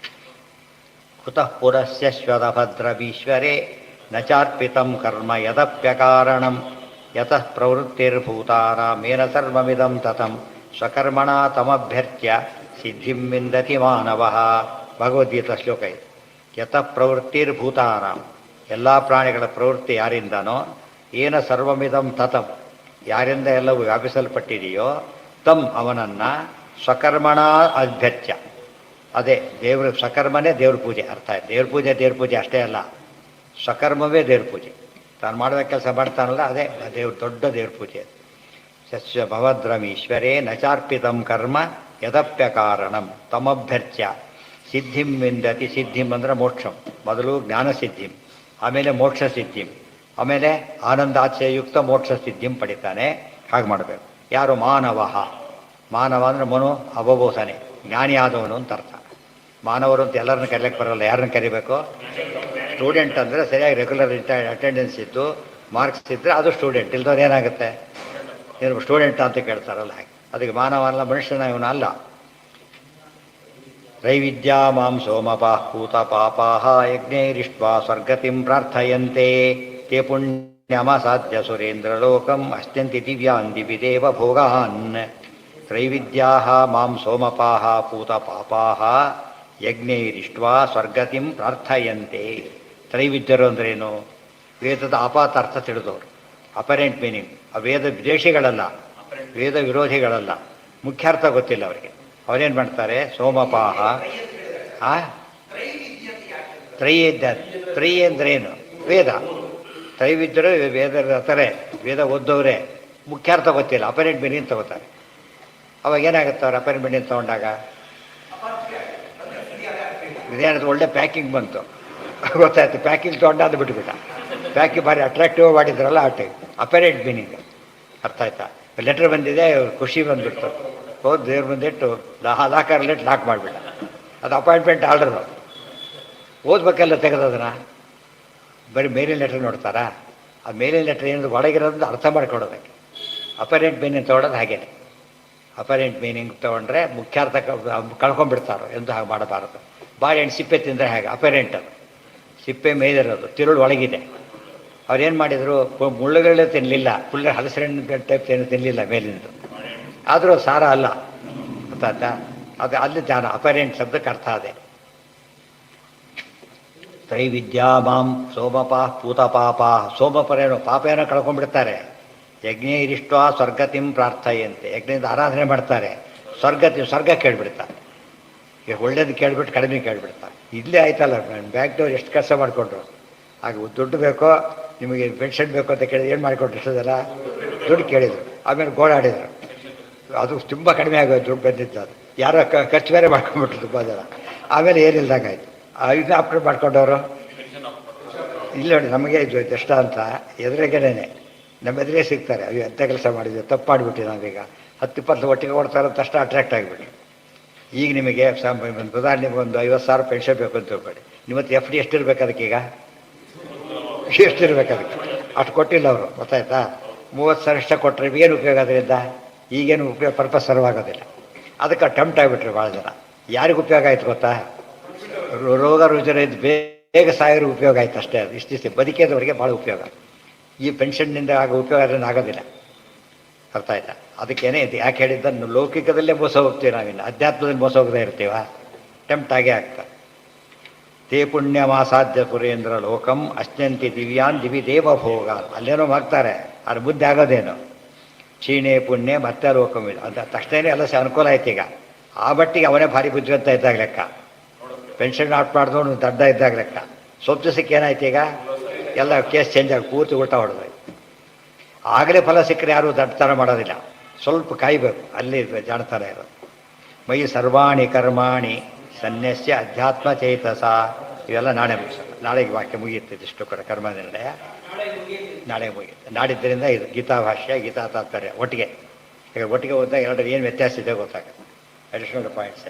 ಕುತಃ ಪುರಸ್ಯ ಶ್ವತಭದ್ರವೀಶ್ವರೇ ನ ಚಾರ್ಪಿತಂ ಕರ್ಮ ಯದಪ್ಯಕಾರಣಂ ಯತಃ ಪ್ರವೃತ್ತಿರ್ಭೂತಾನಾಮೇನ ಸರ್ವಮಿದಂ ತತಂ ಸ್ವಕರ್ಮಣ ತಮಭ್ಯರ್ಚ್ಯ ಸಿದ್ಧಿಂ ವಿಂದತಿ ಮಾನವಃ. ಭಗವದ್ಗೀತಾ ಶ್ಲೋಕ ಇದು. ಯತಃ ಪ್ರವೃತ್ತಿರ್ಭೂತಾನಾಂ, ಎಲ್ಲ ಪ್ರಾಣಿಗಳ ಪ್ರವೃತ್ತಿ ಯಾರಿಂದನೋ, ಏನ ಸರ್ವಮಿದಂ ತತಂ, ಯಾರಿಂದ ಎಲ್ಲವೂ ವ್ಯಾಪಿಸಲ್ಪಟ್ಟಿದೆಯೋ, ತಂ ಅವನನ್ನು ಸ್ವಕರ್ಮಣ ಅಭ್ಯರ್ಚ್ಯ, ಅದೇ ದೇವ್ರ ಸಕರ್ಮನೇ ದೇವ್ರ ಪೂಜೆ ಅರ್ಥ ಆಯ್ತು. ದೇವ್ರ ಪೂಜೆ ಅಷ್ಟೇ ಅಲ್ಲ, ಸಕರ್ಮವೇ ದೇವ್ರ ಪೂಜೆ. ತಾನು ಮಾಡಿದ ಕೆಲಸ ಮಾಡ್ತಾನಲ್ಲ ಅದೇ ದೊಡ್ಡ ದೇವ್ರ ಪೂಜೆ. ಸಸ್ಯ ಭವದ್ರಮೀಶ್ವರೇ ನಚಾರ್ಪಿತಂ ಕರ್ಮ ಯದಪ್ಯ ಕಾರಣಂ ತಮಭ್ಯರ್ಚ್ಯ ಸಿದ್ಧಿಂ ವಿಂದತಿ. ಸಿದ್ಧಿಂ ಅಂದರೆ ಮೋಕ್ಷಂ. ಮೊದಲು ಜ್ಞಾನ ಸಿದ್ಧಿಂ, ಆಮೇಲೆ ಮೋಕ್ಷ ಸಿದ್ಧಿಂ, ಆಮೇಲೆ ಆನಂದಾಚಯುಕ್ತ ಮೋಕ್ಷ ಸಿದ್ಧಿಂ ಪಡಿತಾನೆ. ಹಾಗೆ ಮಾಡಬೇಕು. ಯಾರು? ಮಾನವ. ಮಾನವ ಅಂದರೆ ಮನು ಅವಬೋಧನೆ, ಜ್ಞಾನಿ ಆದವನು ಅಂತ ಅರ್ಥ. ಮಾನವರು ಅಂತ ಎಲ್ಲರನ್ನ ಕರೀಲಿಕ್ಕೆ ಬರಲ್ಲ. ಯಾರನ್ನ ಕರಿಬೇಕು? ಸ್ಟೂಡೆಂಟ್ ಅಂದರೆ ಸರಿಯಾಗಿ ರೆಗ್ಯುಲರ್ ಅಟೆಂಡೆನ್ಸ್ ಇದ್ದು ಮಾರ್ಕ್ಸ್ ಇದ್ದರೆ ಅದು ಸ್ಟೂಡೆಂಟ್. ಇಲ್ದವ್ರು ಏನಾಗುತ್ತೆ? ಏನು ಸ್ಟೂಡೆಂಟ್ ಅಂತ ಕೇಳ್ತಾರಲ್ಲ ಹಾಗೆ. ಅದಕ್ಕೆ ಮಾನವ ಅಲ್ಲ, ಮನುಷ್ಯನ ಇವನು ಅಲ್ಲ. ತ್ರೈವಿದ್ಯಾ ಮಾಂ ಸೋಮಪಾಃ ಪೂತ ಪಾಪಾಃ ಯಜ್ಞೈರಿಷ್ಟ್ವಾ ಸ್ವರ್ಗತಿಂ ಪ್ರಾರ್ಥಯಂತೆ ತೇ ಪುಣ್ಯಮಸಾಧ್ಯ ಸುರೇಂದ್ರಲೋಕಂ ಅಸ್ತ್ಯಂತಿ ದಿವ್ಯಾನ್ ದಿವಿದೇವ ಭೋಗಾನ್. ತ್ರೈವಿದ್ಯಾಃ ಮಾಂ ಸೋಮಪಾಃ ಪೂತ ಪಾಪಾಃ ಯಜ್ಞೈರಿಷ್ಟ್ವಾ ಸ್ವರ್ಗತಿಂ ಪ್ರಾರ್ಥಯಂತೆ. ತ್ರೈವಿದ್ಯರು ಅಂದ್ರೇನು? ವೇದದ ಆಪಾತ ಅರ್ಥ ತಿಳಿದವರು, ಅಪರೆಂಟ್ ಮೀನಿಂಗ್. ಆ ವೇದ ವಿದೇಶಿಗಳಲ್ಲ, ವೇದ ವಿರೋಧಿಗಳಲ್ಲ, ಮುಖ್ಯಾರ್ಥ ಗೊತ್ತಿಲ್ಲ ಅವರಿಗೆ. ಅವರೇನು ಮಾಡ್ತಾರೆ? ಸೋಮಪಾಹ ತ್ರೈ ಅಂದ್ರೇನು? ವೇದ. ತ್ರೈವಿದ್ಯರು ವೇದ ರಥರೇ, ವೇದ ಓದ್ದವರೇ, ಮುಖ್ಯಾರ್ಥ ಗೊತ್ತಿಲ್ಲ, ಅಪರೆಂಟ್ ಮೀನಿಂಗ್ ತಗೋತಾರೆ. ಅವಾಗ ಏನಾಗುತ್ತೆ? ಅವ್ರು ಅಪರೆಂಟ್ ಮೀನಿಂಗ್ ತಗೊಂಡಾಗ ಇದೇನದು ಒಳ್ಳೆ ಪ್ಯಾಕಿಂಗ್ ಬಂತು, ಗೊತ್ತಾಯ್ತು. ಪ್ಯಾಕಿಂಗ್ ತೊಗೊಂಡು ಅದು ಬಿಟ್ಬಿಟ್ಟ. ಪ್ಯಾಕಿಂಗ್ ಭಾರಿ ಅಟ್ರಾಕ್ಟಿವ್ ಮಾಡಿದ್ರಲ್ಲ ಆ ಟೈಪ್ ಅಪರೆಂಟ್ ಮೀನಿಂಗ್. ಅರ್ಥ ಆಯ್ತಾ? ಲೆಟ್ರ್ ಬಂದಿದೆ, ಖುಷಿ ಬಂದುಬಿಡ್ತು, ಹೋದ್ ದೇವ್ರು ಬಂದಿಟ್ಟು ಲಾಕರ್ ಲೆಟ್ ಲಾಕ್ ಮಾಡಿಬಿಟ್ಟ. ಅದು ಅಪಾಯಿಂಟ್ಮೆಂಟ್ ಆರ್ಡರು. ಓದ್ಬೇಕೆಲ್ಲ ತೆಗೆದದನ್ನ. ಬರೀ ಮೇಲಿನ ಲೆಟ್ರ್ ನೋಡ್ತಾರಾ? ಆ ಮೇಲಿನ ಲೆಟ್ರ್ ಏನಾದ್ರು ಒಳಗಿರೋದು ಅರ್ಥ ಮಾಡ್ಕೊಡೋದಕ್ಕೆ. ಅಪರೆಂಟ್ ಮೀನಿಂಗ್ ತೊಗೊಳೋದು ಹಾಗೇನೆ. ಅಪರೆಂಟ್ ಮೀನಿಂಗ್ ತೊಗೊಂಡ್ರೆ ಮುಖ್ಯಾರ್ಥ ಕಳ್ಕೊಂಡ್ಬಿಡ್ತಾರೋ ಎಂದು ಹಾಗೆ ಮಾಡಬಾರದು. ಬಾಳೆಹಣ್ಣು ಸಿಪ್ಪೆ ತಿಂದರೆ ಹೇಗೆ? ಅಪರೆಂಟ್ ಅದು. ಸಿಪ್ಪೆ ಮೇಲಿರೋದು, ತಿರುಳು ಒಳಗಿದೆ. ಅವ್ರೇನು ಮಾಡಿದರು? ಮುಳ್ಳುಗಳೇ ತಿನ್ನಲಿಲ್ಲ, ಫುಲ್ ಹಲಸರಣ್ಣು ಟೈಪ್ ತಿನ್ನಲಿಲ್ಲ ಮೇಲಿಂದು. ಆದರೂ ಸಾರ ಅಲ್ಲ, ಗೊತ್ತಾಯ್ತಾ? ಅದು ಅಲ್ಲಿ ಜ್ಞಾನ. ಅಪರೆಂಟ್ ಶಬ್ದಕ್ಕೆ ಅರ್ಥ ಅದೇ. ತ್ರೈವಿದ್ಯಾ ಮಾಂ ಸೋಮಪಾಃ ಪೂತ ಪಾಪಾಃ. ಸೋಮಪರೇನೋ ಪಾಪ ಏನೋ ಕಳ್ಕೊಂಡ್ಬಿಡ್ತಾರೆ. ಯಜ್ಞೈರಿಷ್ಟ್ವಾ ಸ್ವರ್ಗತಿಂ ಪ್ರಾರ್ಥಯಂತೆ. ಯಜ್ಞದಿಂದ ಆರಾಧನೆ ಮಾಡ್ತಾರೆ, ಸ್ವರ್ಗ ಕೇಳಿಬಿಡ್ತಾರೆ. ಈಗ ಒಳ್ಳೇದು ಕೇಳಿಬಿಟ್ಟು ಕಡಿಮೆ ಕೇಳಿಬಿಡ್ತಾರೆ. ಇಲ್ಲೇ ಆಯ್ತಲ್ಲ, ಬ್ಯಾಂಕ್ನವ್ರು ಎಷ್ಟು ಕೆಲಸ ಮಾಡಿಕೊಂಡ್ರು. ಆಗ ದುಡ್ಡು ಬೇಕೋ ನಿಮಗೆ, ಪೆನ್ಷನ್ ಬೇಕು ಅಂತ ಕೇಳಿದ್ರೆ ಏನು ಮಾಡಿಕೊಟ್ರು? ಇಷ್ಟದಲ್ಲ ದುಡ್ಡು ಕೇಳಿದರು, ಆಮೇಲೆ ಗೋಳಾಡಿದರು. ಅದು ತುಂಬ ಕಡಿಮೆ ಆಗೋದು, ದುಡ್ಡು ಬಂದಿತ್ತು. ಅದು ಯಾರೋ ಖರ್ಚು ಬೇರೆ ಮಾಡ್ಕೊಂಡ್ಬಿಟ್ರು ತುಂಬ ಜನ. ಆಮೇಲೆ ಏನಿಲ್ದಂಗೆ ಆಯಿತು. ಇದನ್ನ ಅಪ್ಡೇಟ್ ಮಾಡ್ಕೊಂಡವರು ಇಲ್ಲ ನೋಡಿ. ನಮಗೆ ಇದು ಇಷ್ಟ ಅಂತ ಎದುರಿಗೇನೆ ನಮ್ಮ ಎದುರೇ ಸಿಗ್ತಾರೆ. ಅಯ್ಯೋ ಎಂಥ ಕೆಲಸ ಮಾಡಿದ್ವಿ, ತಪ್ಪು ಮಾಡಿಬಿಟ್ಟು ನಾವೀಗ 10-20 ಒಟ್ಟಿಗೆ ಓಡ್ತಾರೆ ಅಂತ ಅಷ್ಟು ಅಟ್ರಾಕ್ಟ್ ಆಗಿಬಿಟ್ಟು. ಈಗ ನಿಮಗೆ ಉದಾಹರಣೆಗೆ ಒಂದು 50,000 ಪೆನ್ಷನ್ ಬೇಕು ಅಂತ ತಿಳ್ಕೊಳ್ಳಿ. ನಿಮ್ಮತ್ತು ಎಫ್ ಡಿ ಎಷ್ಟಿರ್ಬೇಕು ಅದಕ್ಕೀಗ? ಎಷ್ಟಿರ್ಬೇಕು ಅದಕ್ಕೆ? ಅಷ್ಟು ಕೊಟ್ಟಿಲ್ಲ ಅವರು, ಗೊತ್ತಾಯ್ತಾ? 30,000 ಇಷ್ಟ ಕೊಟ್ಟರೆ ಏನು ಉಪಯೋಗ ಅದರಿಂದ? ಈಗೇನು ಉಪಯೋಗ, ಪರ್ಪಸ್ ಸರ್ವಾಗೋದಿಲ್ಲ. ಅದಕ್ಕೆ ಟೆಂಪ್ಟ್ ಆಗಿಬಿಟ್ರೆ ಭಾಳ ಜನ. ಯಾರಿಗೆ ಉಪಯೋಗ ಆಯ್ತು ಗೊತ್ತಾ? ರೋಗ ರುಜಿನ ಇದ್ದು ಬೇಗ ಸಾಯೋರಿಗೆ ಉಪಯೋಗ ಆಯ್ತು ಅಷ್ಟೇ. ಅದು ಇಷ್ಟಿಷ್ಟು ಬದುಕಿದವರಿಗೆ ಭಾಳ ಉಪಯೋಗ. ಈ ಪೆನ್ಷನ್ನಿಂದ ಆಗೋ ಉಪಯೋಗ ಅದನ್ನು ಆಗೋದಿಲ್ಲ. ಅರ್ಥ ಆಯ್ತಾ? ಅದಕ್ಕೇನೆ ಇದು ಯಾಕೆ ಹೇಳಿದ್ದನ್ನು, ಲೌಕಿಕದಲ್ಲೇ ಮೋಸ ಹೋಗ್ತೀವಿ ನಾವಿನ್ನು, ಅಧ್ಯಾತ್ಮದಲ್ಲಿ ಮೋಸ ಹೋಗದೇ ಇರ್ತೀವ. ಟೆಂಪ್ಟ್ ಆಗೇ ಆಗ್ತದೆ. ತೇ ಪುಣ್ಯಮಾಸಾಧ್ಯ ಸುರೇಂದ್ರ ಲೋಕಂ ಅಶ್ನಂತಿ ದಿವ್ಯಾನ್ ದಿವಿ ದೇವ ಭೋಗ. ಅಲ್ಲೇನೋ ಮಾಡ್ತಾರೆ, ಅದ್ರ ಬುದ್ಧಿ ಆಗೋದೇನು? ಕ್ಷೀಣೆ ಪುಣ್ಯ ಮತ್ತೆ ಲೋಕಮಿಲ್ಲ ಅಂತ ತಕ್ಷಣ ಎಲ್ಲ ಅನುಕೂಲ ಆಯ್ತು. ಈಗ ಆ ಮಟ್ಟಿಗೆ ಅವನೇ ಭಾರಿ ಬುದ್ಧಿವಂತ ಇದ್ದಾಗ ಲೆಕ್ಕ. ಪೆನ್ಷನ್ ಆಟ್ ಮಾಡಿದವನು ದಡ್ಡ ಇದ್ದಾಗ ಲೆಕ್ಕ. ಸ್ವಲ್ಪ ದಿವಸಕ್ಕೆ ಏನಾಯ್ತು? ಈಗ ಎಲ್ಲ ಕೇಸ್ ಚೇಂಜ್ ಆಗಿ ಪೂರ್ತಿ ಉಲ್ಟಾ ಹೊಡೆದು. ಆಗಲೇ ಫಲ ಸಿಕ್ಕರೆ ಯಾರೂ ದಡ್ಡತನ ಮಾಡೋದಿಲ್ಲ, ಸ್ವಲ್ಪ ಕಾಯಬೇಕು, ಅಲ್ಲಿ ಜಾಣತನ ಇರೋದು. ಮೈ ಸರ್ವಾಣಿ ಕರ್ಮಾಣಿ ಸನ್ಯಸ್ಯ ಅಧ್ಯಾತ್ಮ ಚೈತಸ. ಇವೆಲ್ಲ ನಾಳೆ ಮುಗಿಸೋಣ. ನಾಳೆಗೆ ವಾಕ್ಯ ಮುಗಿಯುತ್ತೆ ಇಷ್ಟು ಕೂಡ. ಕರ್ಮ ನಿರ್ಣಯ ನಾಳೆ ಮುಗಿಯುತ್ತೆ. ನಾಡಿದ್ದರಿಂದ ಇದು ಗೀತಾ ಭಾಷ್ಯ, ಗೀತಾ ತಾತ್ಪರ್ಯ ಒಟ್ಟಿಗೆ. ಈಗ ಒಟ್ಟಿಗೆ ಓದಿದಾಗ ಎರಡು ಏನು ವ್ಯತ್ಯಾಸ ಇದೆ ಗೊತ್ತಾಗುತ್ತೆ. Additional points.